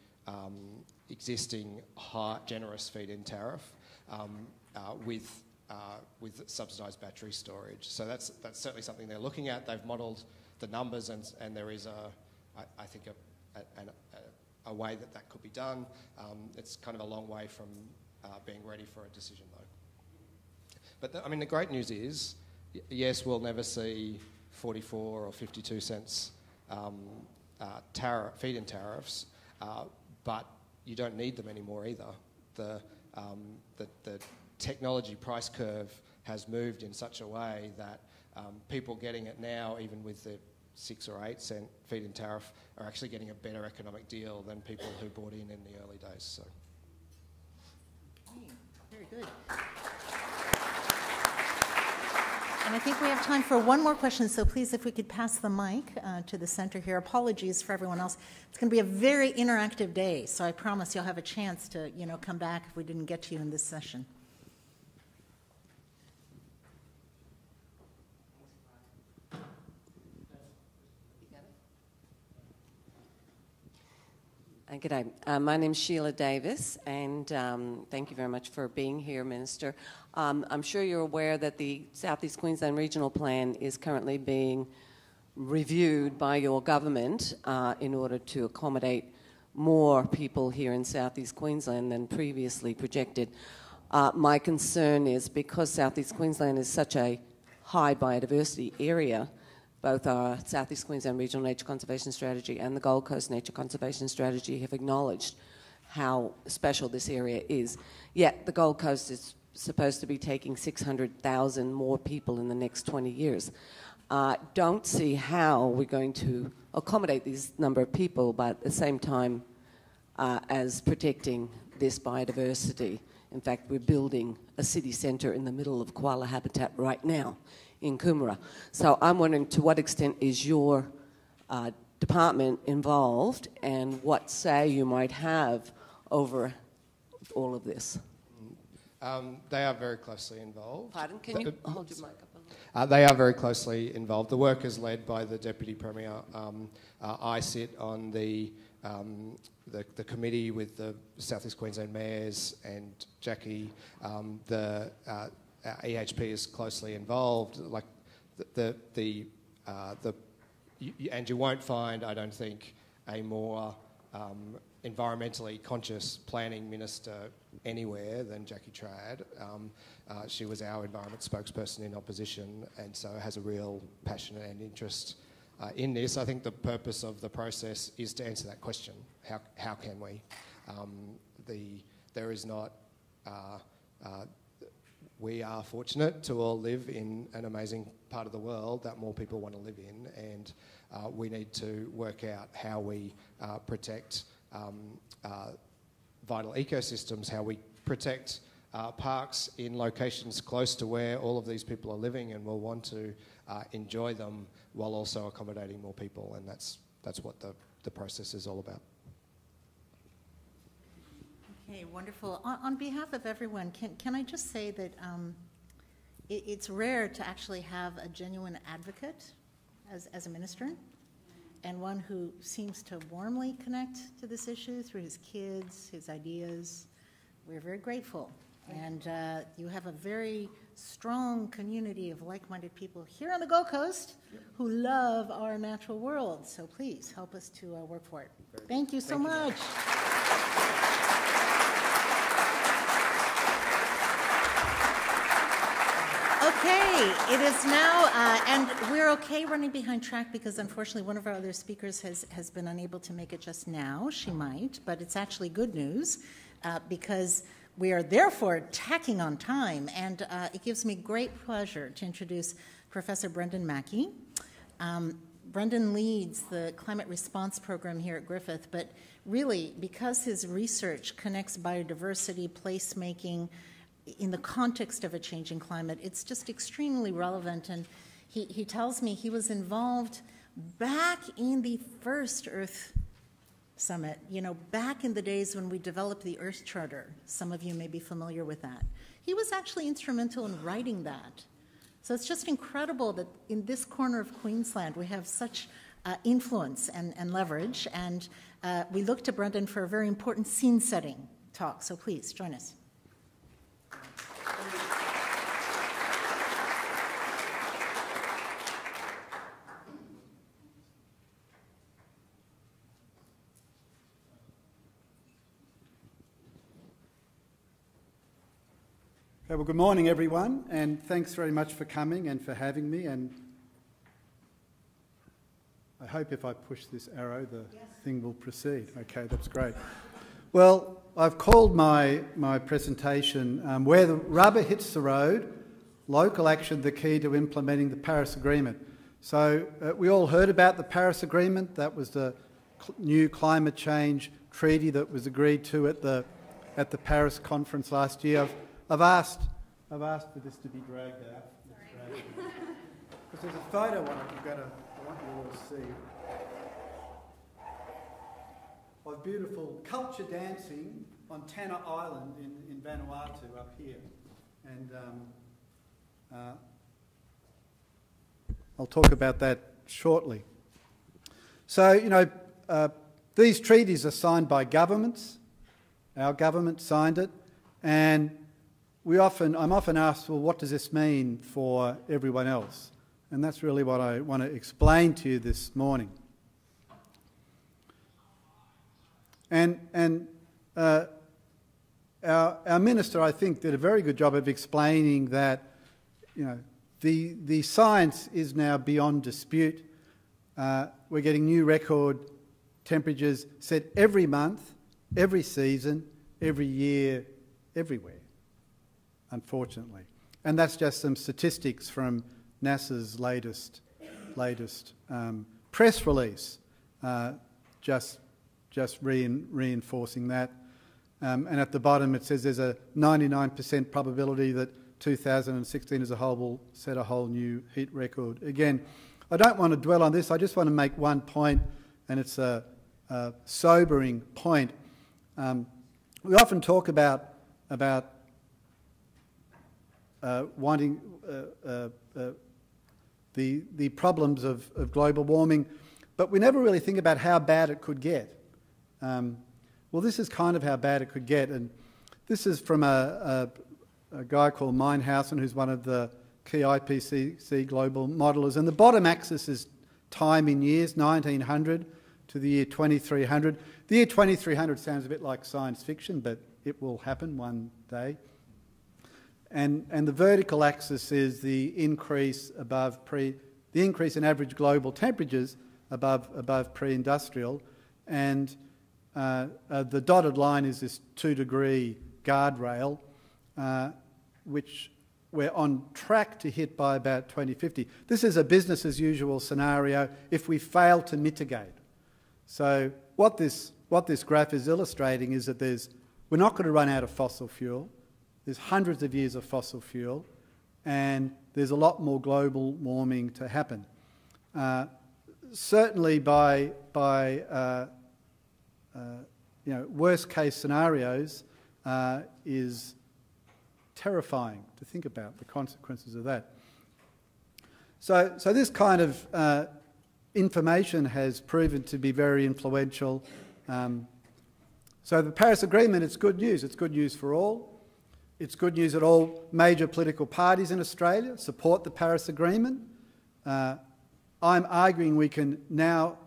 Speaker 4: existing high, generous feed-in tariff with subsidised battery storage. So that's certainly something they're looking at. They've modelled the numbers, and there is I think a way that could be done. It's kind of a long way from being ready for a decision, though. But I mean, the great news is, yes, we'll never see 44 or 52 cents feed-in tariffs, but you don't need them anymore either. The technology price curve has moved in such a way that people getting it now, even with the 6 or 8 cent feed-in tariff, are actually getting a better economic deal than people who bought in the early days. So.
Speaker 1: Okay, very good. And I think we have time for one more question, so please, if we could pass the mic to the center here. Apologies for everyone else. It's going to be a very interactive day, so I promise you'll have a chance to, come back if we didn't get to you in this session.
Speaker 8: G'day. My name's Sheila Davis, and thank you very much for being here, Minister. I'm sure you're aware that the South East Queensland Regional Plan is currently being reviewed by your government in order to accommodate more people here in South East Queensland than previously projected. My concern is, because South East Queensland is such a high biodiversity area, both our South East Queensland Regional Nature Conservation Strategy and the Gold Coast Nature Conservation Strategy have acknowledged how special this area is. Yet the Gold Coast is supposed to be taking 600,000 more people in the next 20 years. Don't see how we're going to accommodate this number of people, but at the same time as protecting this biodiversity. In fact, we're building a city centre in the middle of koala habitat right now in Kombumerri. So I'm wondering, to what extent is your department involved, and what say you might have over all of this?
Speaker 4: They are very closely involved.
Speaker 8: Pardon? Can you hold your mic up a little?
Speaker 4: They are very closely involved. The work is led by the Deputy Premier. I sit on the committee with the South East Queensland mayors and Jackie. The EHP is closely involved. Like and you won't find, I don't think, a more environmentally conscious planning minister anywhere than Jackie Trad. She was our environment spokesperson in opposition, and so has a real passion and interest in this. I think the purpose of the process is to answer that question. How can we? There is not... we are fortunate to all live in an amazing part of the world that more people want to live in, and we need to work out how we protect vital ecosystems, how we protect parks in locations close to where all of these people are living and will want to enjoy them, while also accommodating more people, and that's what the process is all about.
Speaker 1: Okay, wonderful. On behalf of everyone, can I just say that it's rare to actually have a genuine advocate as a minister, and one who seems to warmly connect to this issue through his kids, his ideas. We're very grateful. And you have a very strong community of like-minded people here on the Gold Coast who love our natural world. So please help us to work for it. Thank you so much. Okay, it is now, and we're okay running behind track because unfortunately one of our other speakers has been unable to make it just now. She might, but it's actually good news because we are therefore tacking on time, and it gives me great pleasure to introduce Professor Brendan Mackey. Brendan leads the climate response program here at Griffith, but really because his research connects biodiversity, placemaking, in the context of a changing climate, it's just extremely relevant. And he tells me he was involved back in the first Earth Summit, back in the days when we developed the Earth Charter. Some of you may be familiar with that. He was actually instrumental in writing that So it's just incredible that in this corner of Queensland we have such influence and leverage, and we look to Brendan for a very important scene-setting talk, so please join us.
Speaker 9: Okay, well, good morning, everyone, and thanks very much for coming and for having me. And I hope if I push this arrow, the thing will proceed. Okay, that's great. Well, I've called my presentation Where the Rubber Hits the Road, Local Action, the Key to Implementing the Paris Agreement. So we all heard about the Paris Agreement. That was the new climate change treaty that was agreed to at the Paris conference last year. I've asked for this to be dragged out. Because there's a photo on it I want you all to see. Of beautiful culture dancing on Tanna Island in Vanuatu up here. And I'll talk about that shortly. So, these treaties are signed by governments. Our government signed it. And I'm often asked, well, what does this mean for everyone else? And that's really what I want to explain to you this morning. And our minister, I think, did a very good job of explaining that, the science is now beyond dispute. We're getting new record temperatures set every month, every season, every year, everywhere, unfortunately. And that's just some statistics from NASA's latest press release, just reinforcing that. And at the bottom it says there's a 99% probability that 2016 as a whole will set a whole new heat record. Again, I don't want to dwell on this. I just want to make one point, and it's a sobering point. We often talk about wanting the problems of global warming, but we never really think about how bad it could get. Well, this is kind of how bad it could get, and this is from a guy called Meinhausen, who's one of the key IPCC global modelers, and the bottom axis is time in years, 1900 to the year 2300. The year 2300 sounds a bit like science fiction, but it will happen one day. And the vertical axis is the increase in average global temperatures above pre-industrial, and the dotted line is this 2-degree guardrail, which we're on track to hit by about 2050. This is a business as usual scenario if we fail to mitigate. So what this graph is illustrating is that we're not going to run out of fossil fuel. There's hundreds of years of fossil fuel, and there's a lot more global warming to happen. Certainly by worst case scenarios is terrifying to think about the consequences of that. So this kind of information has proven to be very influential. So the Paris Agreement, it's good news. It's good news for all. It's good news that all major political parties in Australia support the Paris Agreement. I'm arguing we can now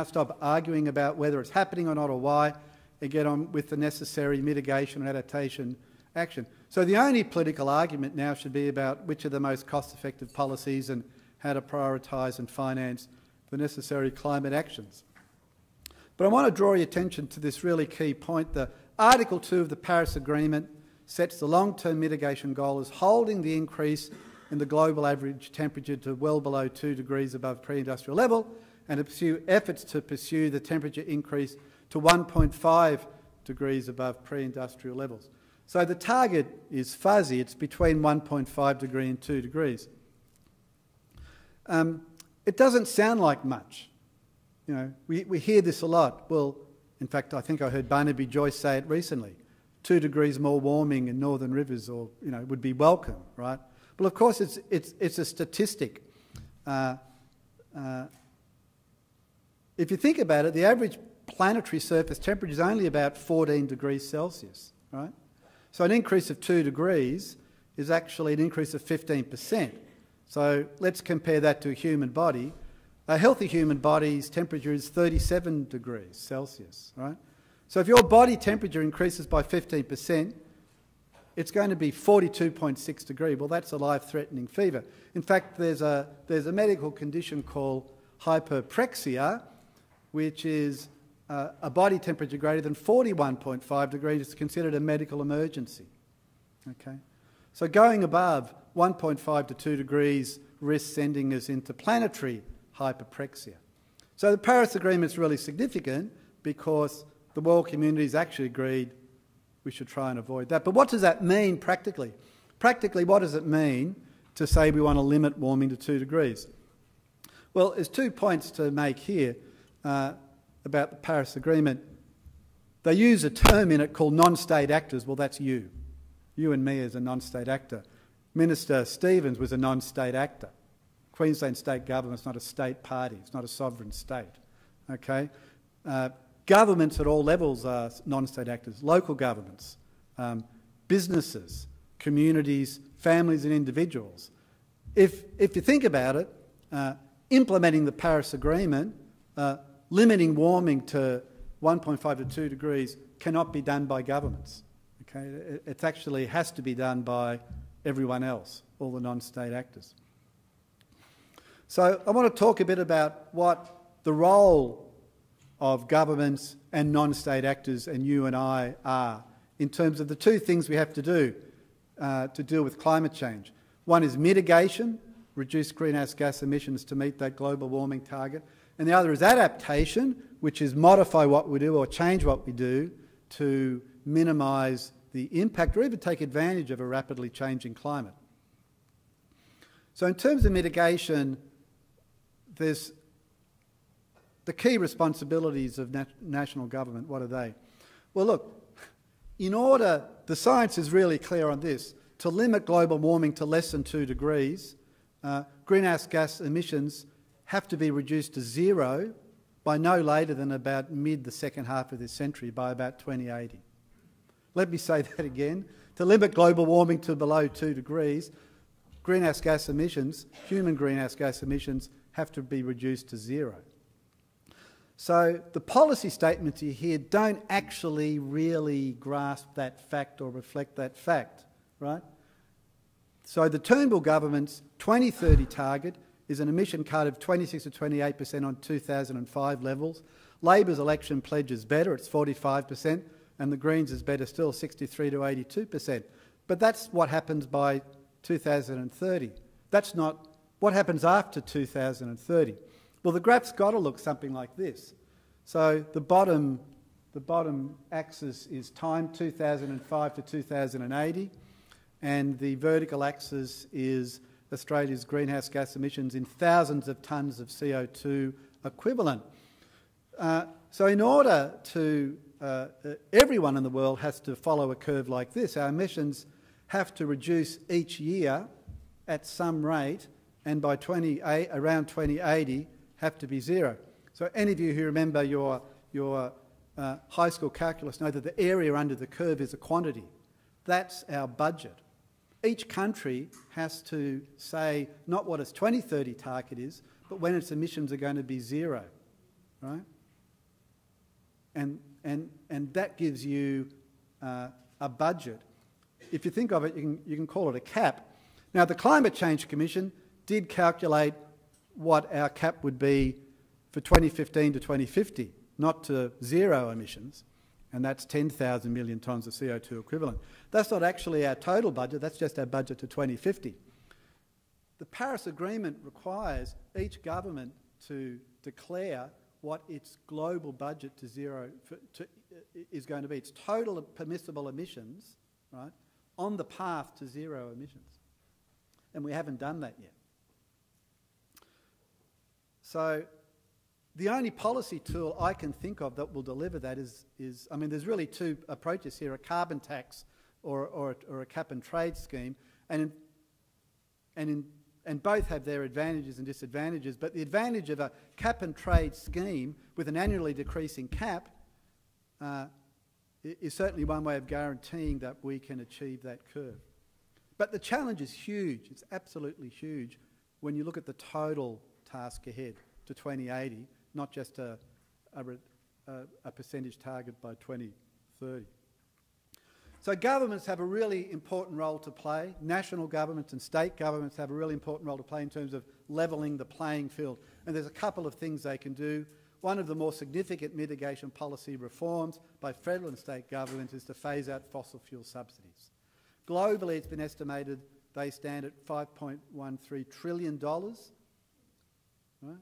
Speaker 9: stop arguing about whether it's happening or not or why, and get on with the necessary mitigation and adaptation action. So the only political argument now should be about which are the most cost-effective policies and how to prioritise and finance the necessary climate actions. But I want to draw your attention to this really key point. The Article 2 of the Paris Agreement sets the long-term mitigation goal as holding the increase in the global average temperature to well below 2 degrees above pre-industrial level, and to pursue efforts to pursue the temperature increase to 1.5 degrees above pre-industrial levels. So the target is fuzzy. It's between 1.5 degree and 2 degrees. It doesn't sound like much. We hear this a lot. Well, in fact, I think I heard Barnaby Joyce say it recently. 2 degrees more warming in northern rivers would be welcome, right? Well, of course, it's a statistic. If you think about it, the average planetary surface temperature is only about 14 degrees Celsius, right? So an increase of 2 degrees is actually an increase of 15%. So let's compare that to a human body. A healthy human body's temperature is 37 degrees Celsius, right? So if your body temperature increases by 15%, it's going to be 42.6 degrees. Well, that's a life-threatening fever. In fact, there's a medical condition called hyperprexia, which is a body temperature greater than 41.5 degrees is considered a medical emergency. Okay? So going above 1.5 to 2 degrees risks sending us into planetary hyperprexia. So the Paris Agreement is really significant because the world community has actually agreed we should try and avoid that. But what does that mean practically? Practically, what does it mean to say we want to limit warming to 2 degrees? Well, there's 2 points to make here about the Paris Agreement. They use a term in it called non-state actors. Well, that's you. You and me as a non-state actor. Minister Stevens was a non-state actor. Queensland State Government's not a state party. It's not a sovereign state. Okay? Governments at all levels are non-state actors. Local governments, businesses, communities, families and individuals. If you think about it, implementing the Paris Agreement, limiting warming to 1.5 to 2 degrees cannot be done by governments. Okay? It actually has to be done by everyone else, all the non-state actors. So I want to talk a bit about what the role of governments and non-state actors and you and I are in terms of the 2 things we have to do to deal with climate change. One is mitigation, reduce greenhouse gas emissions to meet that global warming target. And the other is adaptation, which is modify what we do or change what we do to minimise the impact or even take advantage of a rapidly changing climate. So in terms of mitigation, there's the key responsibilities of national government. What are they? Well, look, the science is really clear on this. To limit global warming to less than 2 degrees, greenhouse gas emissions have to be reduced to 0 by no later than about mid the second half of this century, by about 2080. Let me say that again. To limit global warming to below 2 degrees, greenhouse gas emissions, human greenhouse gas emissions, have to be reduced to 0. So the policy statements you hear don't actually really grasp that fact or reflect that fact, right? So the Turnbull government's 2030 target is an emission cut of 26 to 28% on 2005 levels. Labor's election pledge is better, it's 45%, and the Greens is better still, 63 to 82%. But that's what happens by 2030. That's not what happens after 2030. Well, the graph's got to look something like this. So the bottom axis is time, 2005 to 2080, and the vertical axis is Australia's greenhouse gas emissions in thousands of tonnes of CO2 equivalent. So in order to, everyone in the world has to follow a curve like this. Our emissions have to reduce each year at some rate, and by around 2080 have to be 0. So any of you who remember your high school calculus know that the area under the curve is a quantity. That's our budget. Each country has to say not what its 2030 target is, but when its emissions are going to be 0, right? And that gives you a budget. If you think of it, you can call it a cap. Now, the Climate Change Commission did calculate what our cap would be for 2015 to 2050, not to 0 emissions, and that's 10,000 million tonnes of CO2 equivalent. That's not actually our total budget, that's just our budget to 2050. The Paris Agreement requires each government to declare what its global budget to 0 is going to be. It's total permissible emissions, right, on the path to 0 emissions. And we haven't done that yet. So the only policy tool I can think of that will deliver that is I mean, there's really 2 approaches here, a carbon tax or a cap and trade scheme. And and both have their advantages and disadvantages, but the advantage of a cap and trade scheme with an annually decreasing cap is certainly one way of guaranteeing that we can achieve that curve. But the challenge is huge. It's absolutely huge when you look at the total task ahead to 2080, not just a percentage target by 2030. So governments have a really important role to play. National governments and state governments have a really important role to play in terms of levelling the playing field. And there's a couple of things they can do. One of the more significant mitigation policy reforms by federal and state governments is to phase out fossil fuel subsidies. Globally, it's been estimated they stand at $5.13 trillion. Right?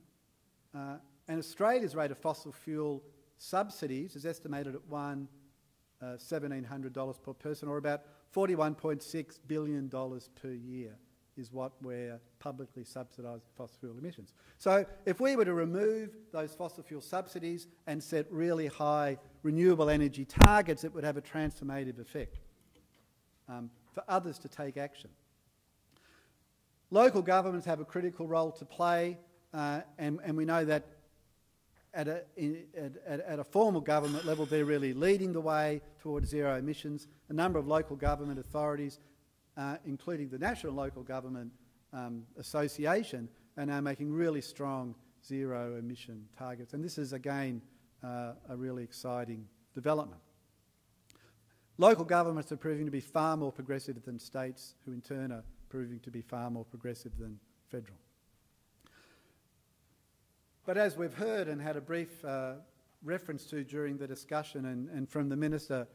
Speaker 9: And Australia's rate of fossil fuel subsidies is estimated at $1,700 per person, or about $41.6 billion per year is what we're publicly subsidising fossil fuel emissions. So if we were to remove those fossil fuel subsidies and set really high renewable energy targets, it would have a transformative effect for others to take action. Local governments have a critical role to play, and we know that at a formal government level, they're really leading the way towards zero emissions. A number of local government authorities, including the National Local Government Association, are now making really strong zero emission targets. And this is, again, a really exciting development. Local governments are proving to be far more progressive than states, who in turn are proving to be far more progressive than federal. But as we've heard and had a brief reference to during the discussion and from the Minister,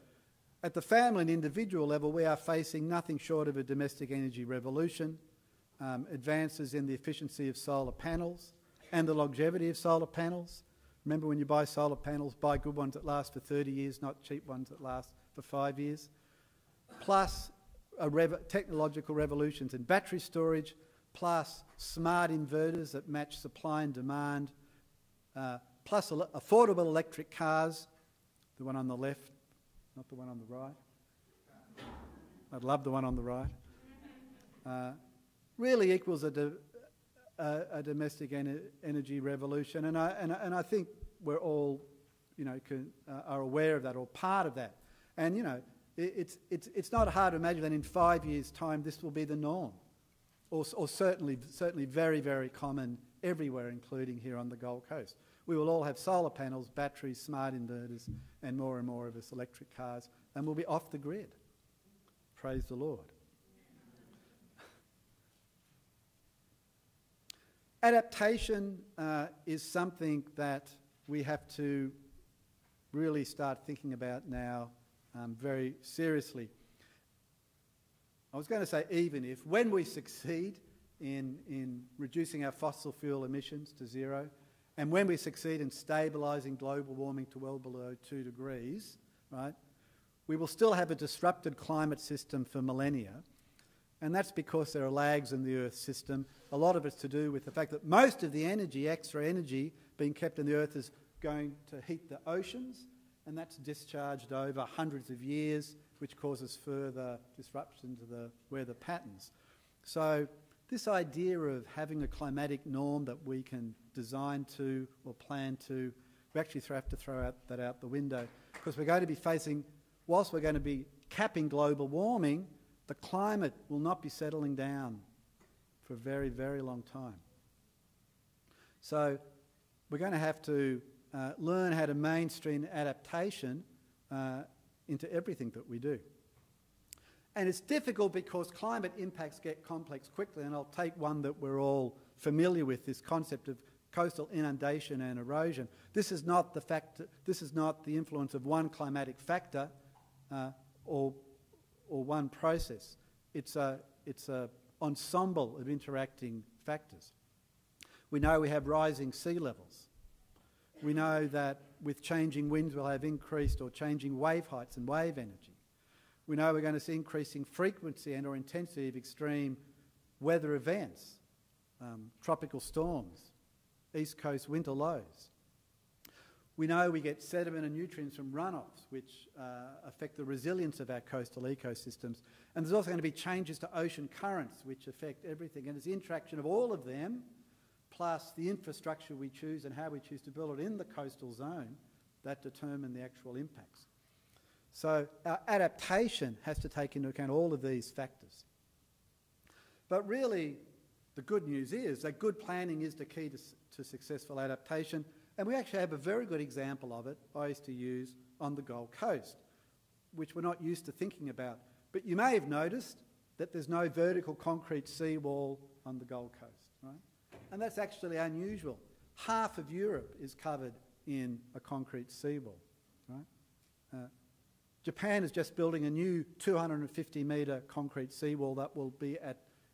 Speaker 9: at the family and individual level, we are facing nothing short of a domestic energy revolution, advances in the efficiency of solar panels and the longevity of solar panels. Remember, when you buy solar panels, buy good ones that last for 30 years, not cheap ones that last for 5 years. Plus technological revolutions in battery storage, plus smart inverters that match supply and demand, plus affordable electric cars, the one on the left, not the one on the right. I'd love the one on the right. Really equals a domestic energy revolution, and I think we're all, are aware of that or part of that. And it's not hard to imagine that in 5 years' time this will be the norm, or certainly very, very common everywhere, including here on the Gold Coast. We will all have solar panels, batteries, smart inverters, and more of us electric cars, and we'll be off the grid. Praise the Lord. Adaptation is something that we have to really start thinking about now very seriously. I was going to say even if, when we succeed in reducing our fossil fuel emissions to zero, and when we succeed in stabilising global warming to well below 2 degrees, right, we will still have a disrupted climate system for millennia. And that's because there are lags in the Earth's system. A lot of it's to do with the fact that most of the energy, extra energy, being kept in the Earth is going to heat the oceans, and that's discharged over hundreds of years, which causes further disruption to the weather patterns. So this idea of having a climatic norm that we can design to or plan to, we actually have to throw that out the window, because we're going to be facing, whilst we're going to be capping global warming, the climate will not be settling down for a very, very long time. So we're going to have to learn how to mainstream adaptation into everything that we do. And it's difficult because climate impacts get complex quickly, and I'll take one that we're all familiar with, this concept of coastal inundation and erosion. This is not the influence of one climatic factor or one process. It's a ensemble of interacting factors. We know we have rising sea levels. We know that with changing winds we'll have increased or changing wave heights and wave energy. We know we're going to see increasing frequency and or intensity of extreme weather events, tropical storms, east coast winter lows. We know we get sediment and nutrients from runoffs, which affect the resilience of our coastal ecosystems. And there's also going to be changes to ocean currents, which affect everything. And it's the interaction of all of them, plus the infrastructure we choose and how we choose to build it in the coastal zone, that determine the actual impacts. So our adaptation has to take into account all of these factors. But really, the good news is that good planning is the key to successful adaptation. And we actually have a very good example of it I used to use on the Gold Coast, which we're not used to thinking about. But you may have noticed that there's no vertical concrete seawall on the Gold Coast, right? And that's actually unusual. Half of Europe is covered in a concrete seawall, right? Japan is just building a new 250-metre concrete seawall that will be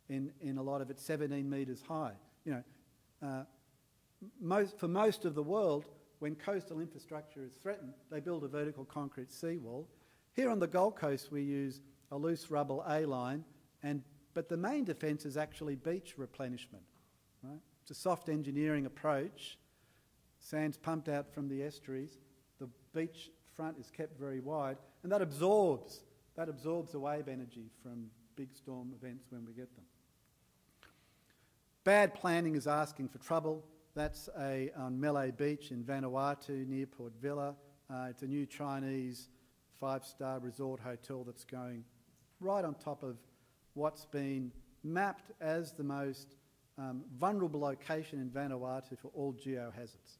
Speaker 9: in a lot of it 17 metres high. You know, for most of the world, when coastal infrastructure is threatened, they build a vertical concrete seawall. Here on the Gold Coast, we use a loose rubble A-line, but the main defence is actually beach replenishment. Right? It's a soft engineering approach. Sand's pumped out from the estuaries. The beach front is kept very wide, and that absorbs the wave energy from big storm events when we get them. Bad planning is asking for trouble. That's on Melee Beach in Vanuatu near Port Vila. It's a new Chinese 5-star resort hotel that's going right on top of what's been mapped as the most vulnerable location in Vanuatu for all geohazards.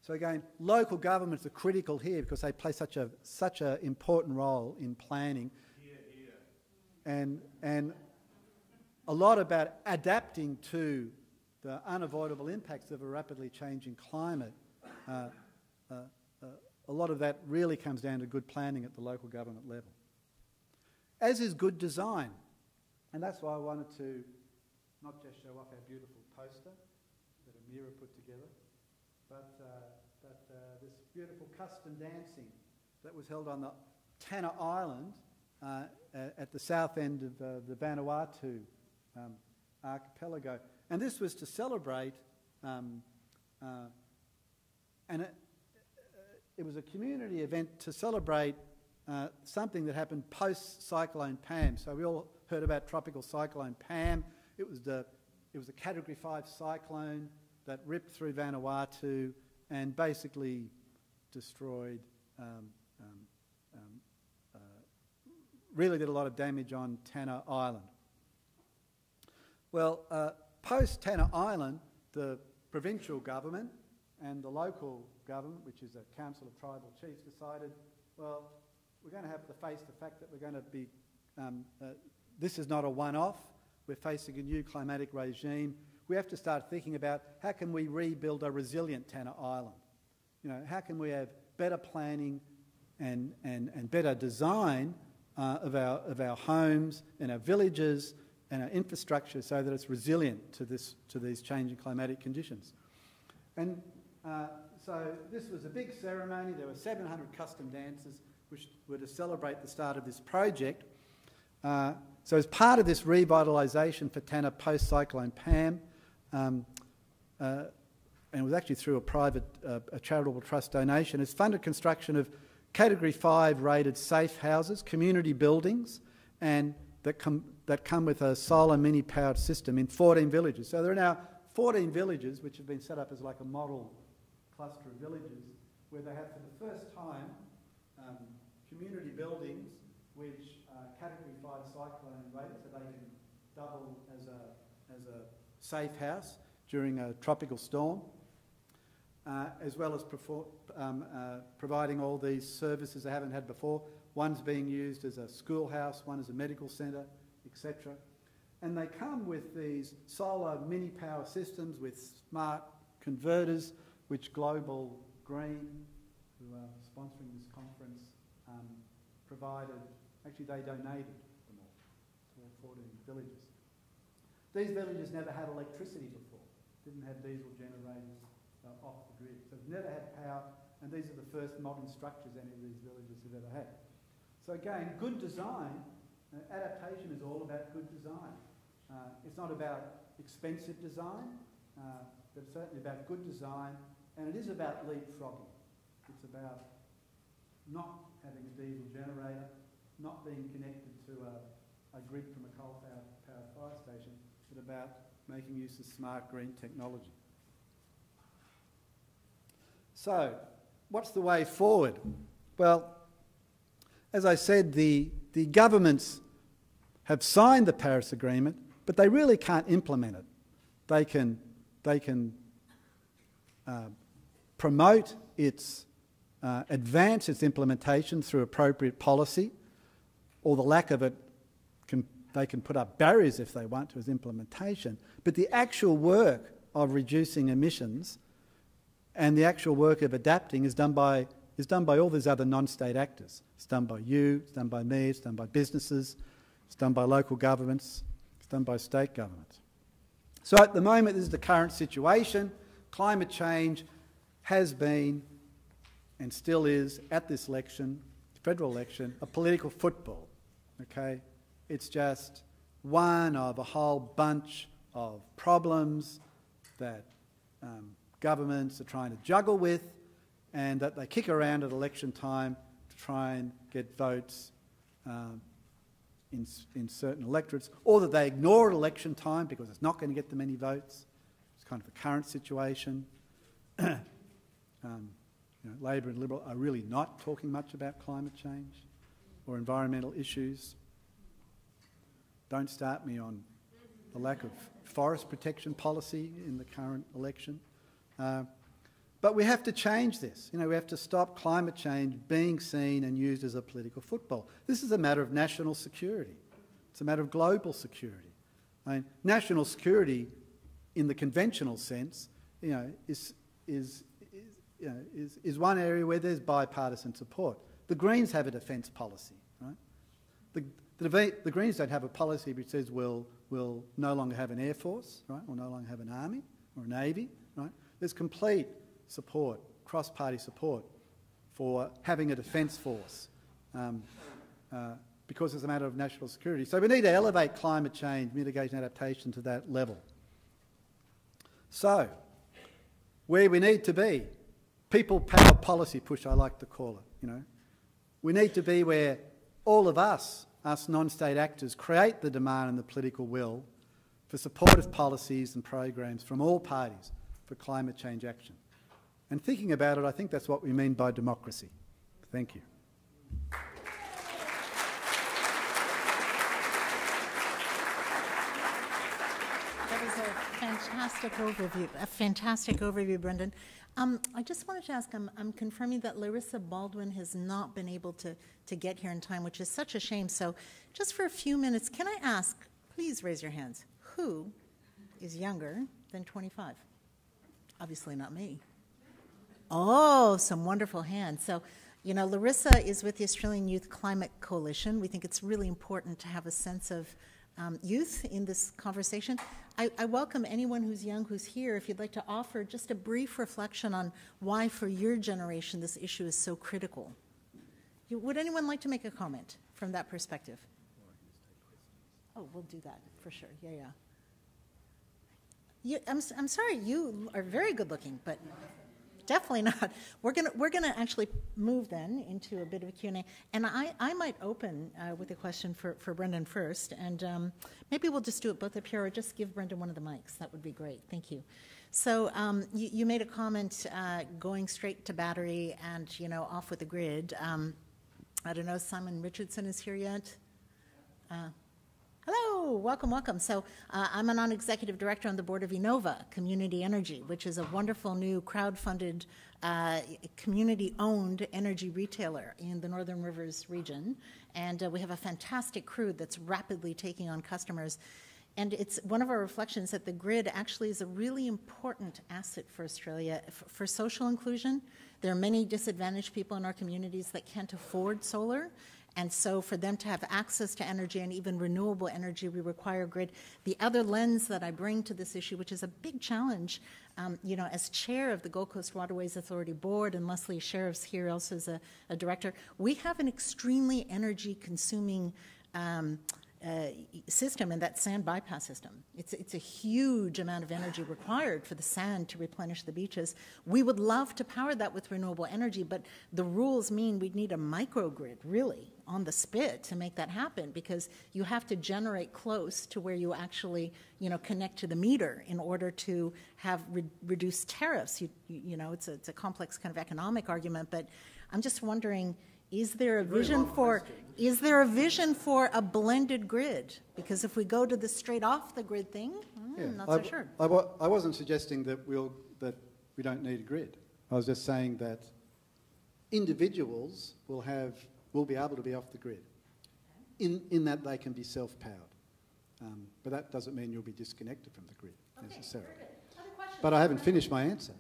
Speaker 9: So again, local governments are critical here because they play such an important role in planning. And a lot about adapting to the unavoidable impacts of a rapidly changing climate. A lot of that really comes down to good planning at the local government level. As is good design. And that's why I wanted to not just show off our beautiful poster that Amira put together, but this beautiful custom dancing that was held on the Tanna Island at the south end of the Vanuatu archipelago. And this was to celebrate, it was a community event to celebrate something that happened post-Cyclone Pam. So we all heard about Tropical Cyclone Pam. It was a Category 5 cyclone that ripped through Vanuatu and basically destroyed, really did a lot of damage on Tanna Island. Well, post-Tanna Island, the provincial government and the local government, which is a council of tribal chiefs, decided, well, we're going to have to face the fact that we're going to be, this is not a one-off, we're facing a new climatic regime. We have to start thinking about how can we rebuild a resilient Tanna Island? You know, how can we have better planning and better design of our homes and our villages and our infrastructure so that it's resilient to these changing climatic conditions. And so this was a big ceremony. There were 700 custom dances which were to celebrate the start of this project. So as part of this revitalisation for Tanna post-Cyclone Pam, and it was actually through a charitable trust donation, it's funded construction of Category 5 rated safe houses, community buildings, and that come with a solar mini-powered system in 14 villages. So there are now 14 villages which have been set up as like a model cluster of villages where they have for the first time community buildings which are Category 5 cyclone rated, so they can double as a safe house during a tropical storm, as well as providing all these services they haven't had before. One's being used as a schoolhouse, one as a medical centre, etc. And they come with these solar mini power systems with smart converters, which Global Green, who are sponsoring this conference, provided. Actually, they donated them all to all 14 villages. These villages never had electricity before, didn't have diesel generators off the grid. So they've never had power, and these are the first modern structures any of these villages have ever had. So again, good design, adaptation is all about good design. It's not about expensive design, but certainly about good design, and it is about leapfrogging. It's about not having a diesel generator, not being connected to a grid from a coal-powered fire station, but about making use of smart green technology. So, what's the way forward? Well, as I said, the governments have signed the Paris Agreement, but they really can't implement it. They can promote its, advance its implementation through appropriate policy, or the lack of it, they can put up barriers if they want to as implementation, but the actual work of reducing emissions and the actual work of adapting is done by all these other non-state actors. It's done by you, it's done by me, it's done by businesses, it's done by local governments, it's done by state governments. So at the moment, this is the current situation. Climate change has been and still is, at this election, federal election, a political football, okay? It's just one of a whole bunch of problems that governments are trying to juggle with and that they kick around at election time to try and get votes in certain electorates, or that they ignore at election time because it's not going to get them any votes. It's kind of the current situation. Labor and Liberal are really not talking much about climate change or environmental issues. Don't start me on the lack of forest protection policy in the current election. But we have to change this. We have to stop climate change being seen and used as a political football. This is a matter of national security. It's a matter of global security. I mean, national security, in the conventional sense, is one area where there's bipartisan support. The Greens have a defence policy, right? The Greens don't have a policy which says we'll no longer have an air force, right? We'll no longer have an army or a navy, right? There's complete support, cross-party support for having a defence force because it's a matter of national security. So we need to elevate climate change, mitigation, adaptation to that level. So, where we need to be, people power policy push, I like to call it, We need to be where all of us non-state actors, create the demand and the political will for supportive policies and programs from all parties for climate change action. And thinking about it, I think that's what we mean by democracy. Thank you.
Speaker 1: That was a fantastic overview, Brendan. I just wanted to ask, I'm confirming that Larissa Baldwin has not been able to get here in time, which is such a shame. So just for a few minutes, can I ask, please raise your hands, who is younger than 25? Obviously not me. Oh, some wonderful hands. So, Larissa is with the Australian Youth Climate Coalition. We think it's really important to have a sense of youth in this conversation. I welcome anyone who's young who's here if you'd like to offer just a brief reflection on why for your generation this issue is so critical. Would anyone like to make a comment from that perspective? Oh, we'll do that for sure. Yeah. I'm sorry, you are very good looking, but definitely not. We're gonna actually move then into a bit of a Q&A, and I might open with a question for Brendan first, and maybe we'll just do it both up here, or just give Brendan one of the mics. That would be great. Thank you. So you made a comment going straight to battery and off with the grid. I don't know, Simon Richardson is here yet? Hello, welcome. So I'm a non-executive director on the board of Enova Community Energy, which is a wonderful new crowd-funded, community-owned energy retailer in the Northern Rivers region. And we have a fantastic crew that's rapidly taking on customers. And it's one of our reflections that the grid actually is a really important asset for Australia for social inclusion. There are many disadvantaged people in our communities that can't afford solar. And so for them to have access to energy and even renewable energy, we require grid. The other lens that I bring to this issue, which is a big challenge, as chair of the Gold Coast Waterways Authority Board, and Leslie Sheriff's here also as a director, we have an extremely energy-consuming system and that sand bypass system. It's a huge amount of energy required for the sand to replenish the beaches. We would love to power that with renewable energy, but the rules mean we'd need a microgrid, really, on the spit to make that happen, because you have to generate close to where you actually, connect to the meter in order to have reduced tariffs. It's a complex kind of economic argument, but I'm just wondering, is there a vision for a blended grid? Because if we go to the straight off the grid thing, I'm not so sure.
Speaker 9: I wasn't suggesting that we don't need a grid. I was just saying that individuals will be able to be off the grid, in that they can be self-powered. But that doesn't mean you'll be disconnected from the grid necessarily. But I haven't finished my answer.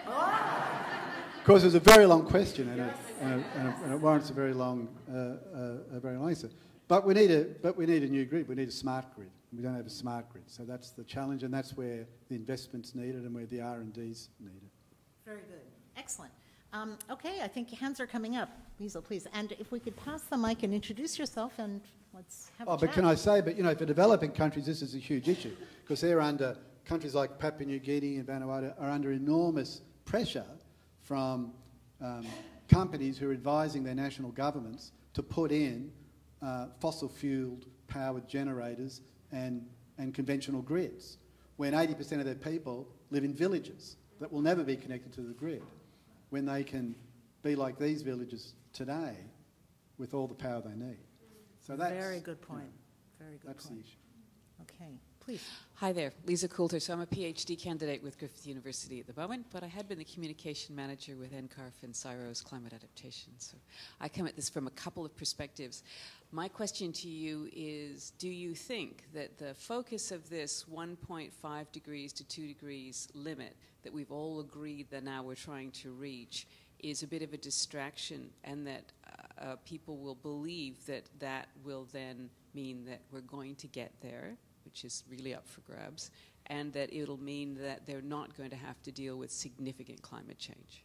Speaker 9: Of course, it's a very long question, and it warrants a very long answer. But we need a new grid. We need a smart grid. We don't have a smart grid, so that's the challenge, and that's where the investment's needed and where the R&D's needed.
Speaker 1: Very good, excellent. Okay, I think hands are coming up. Liesl, please. And if we could pass the mic and introduce yourself, and let's have a chat.
Speaker 9: But can I say, for developing countries, this is a huge issue, because countries like Papua New Guinea and Vanuatu are under enormous pressure from companies who are advising their national governments to put in fossil fueled powered generators and conventional grids, when 80% of their people live in villages that will never be connected to the grid, when they can be like these villages today with all the power they need. So that's
Speaker 1: very good point. Very good
Speaker 9: that's
Speaker 1: point.
Speaker 9: The issue.
Speaker 1: Okay, please.
Speaker 10: Hi there, Lisa Coulter. So I'm a PhD candidate with Griffith University at the moment, but I had been the communication manager with NCARF and CSIRO's climate adaptation. So I come at this from a couple of perspectives. My question to you is, do you think that the focus of this 1.5 degrees to 2 degrees limit that we've all agreed that now we're trying to reach is a bit of a distraction, and that people will believe that that will then mean that we're going to get there, which is really up for grabs, and that it'll mean that they're not going to have to deal with significant climate change?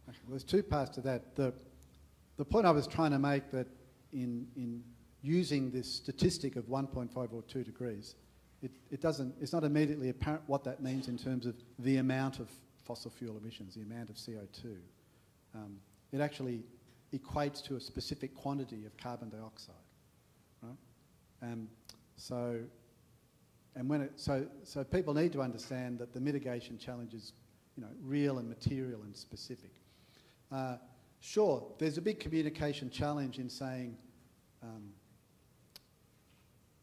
Speaker 9: Okay, well, there's two parts to that. The point I was trying to make, that in using this statistic of 1.5 or 2 degrees, it's not immediately apparent what that means in terms of the amount of fossil fuel emissions, the amount of CO2. It actually equates to a specific quantity of carbon dioxide, right? So people need to understand that the mitigation challenge is, real and material and specific. Sure, there's a big communication challenge in saying,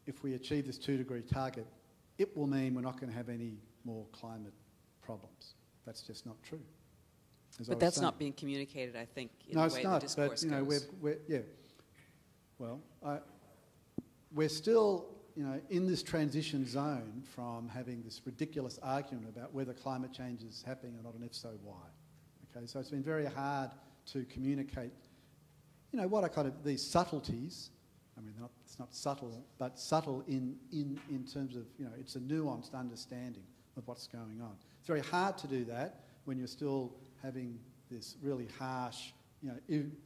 Speaker 9: if we achieve this 2 degree target, it will mean we're not going to have any more climate problems. That's just not true.
Speaker 10: But that's not being communicated, I think, in the way the discourse goes.
Speaker 9: We're still, in this transition zone from having this ridiculous argument about whether climate change is happening or not, and if so, why. Okay, so it's been very hard to communicate, what are kind of these subtleties. I mean, it's not subtle, but subtle in terms of, it's a nuanced understanding of what's going on. It's very hard to do that when you're still having this really harsh,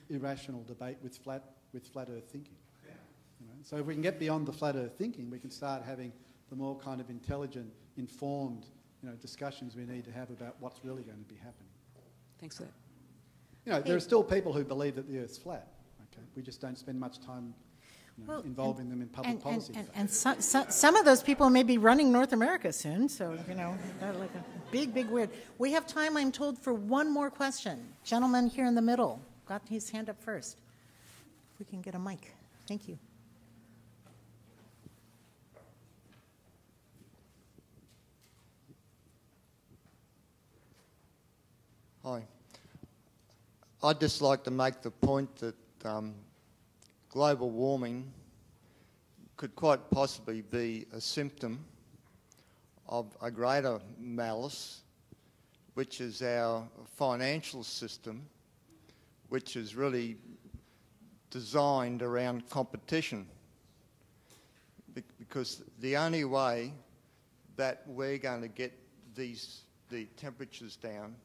Speaker 9: irrational debate with flat Earth thinking. So if we can get beyond the flat Earth thinking, we can start having the more kind of intelligent, informed, discussions we need to have about what's really going to be happening.
Speaker 10: Thanks for that.
Speaker 9: There are still people who believe that the Earth's flat. Okay, we just don't spend much time involving them in public policy.
Speaker 1: And some of those people may be running North America soon, so, like a big weird. We have time, I'm told, for one more question. Gentleman here in the middle got his hand up first. If we can get a mic. Thank you.
Speaker 11: Hi. I'd just like to make the point that global warming could quite possibly be a symptom of a greater malice, which is our financial system, which is really designed around competition. Because the only way that we're going to get the temperatures down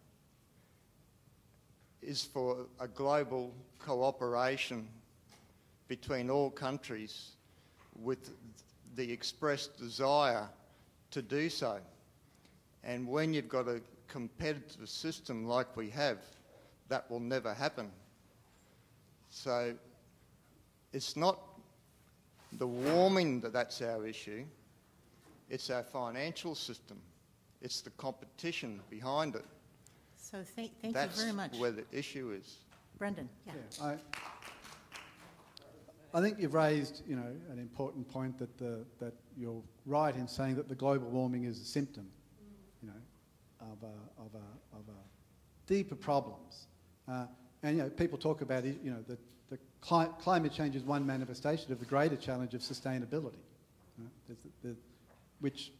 Speaker 11: is for a global cooperation between all countries with the expressed desire to do so. And when you've got a competitive system like we have, that will never happen. So it's not the warming that's our issue, it's our financial system. It's the competition behind it.
Speaker 1: So thank you very much.
Speaker 11: That's where the issue is.
Speaker 1: Brendan, yeah.
Speaker 9: I think you've raised, an important point that you're right in saying that the global warming is a symptom, of deeper problems. And people talk about the climate change is one manifestation of the greater challenge of sustainability, which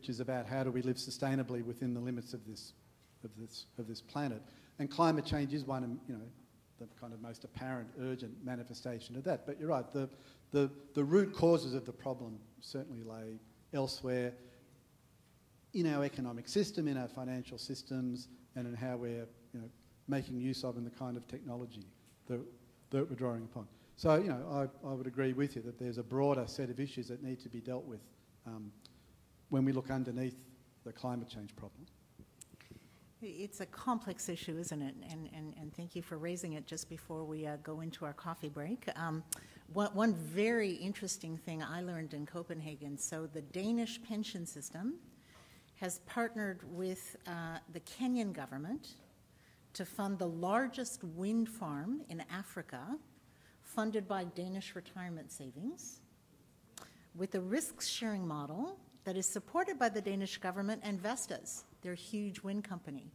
Speaker 9: is about how do we live sustainably within the limits of this planet. And climate change is one, the kind of most apparent, urgent manifestation of that. But you're right, the root causes of the problem certainly lay elsewhere in our economic system, in our financial systems, and in how we're making use of and the kind of technology that we're drawing upon. So, I would agree with you that there's a broader set of issues that need to be dealt with when we look underneath the climate change problem.
Speaker 1: It's a complex issue, isn't it? And thank you for raising it just before we go into our coffee break. One very interesting thing I learned in Copenhagen, so the Danish pension system has partnered with the Kenyan government to fund the largest wind farm in Africa, funded by Danish retirement savings, with a risk-sharing model that is supported by the Danish government and Vestas, their huge wind company.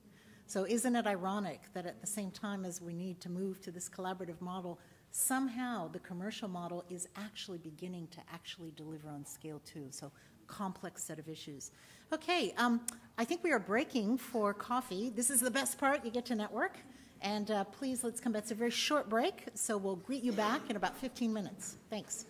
Speaker 1: So isn't it ironic that at the same time as we need to move to this collaborative model, somehow the commercial model is actually beginning to actually deliver on scale too. So complex set of issues. Okay, I think we are breaking for coffee. This is the best part, you get to network. And please, let's come back. It's a very short break, so we'll greet you back in about 15 minutes. Thanks.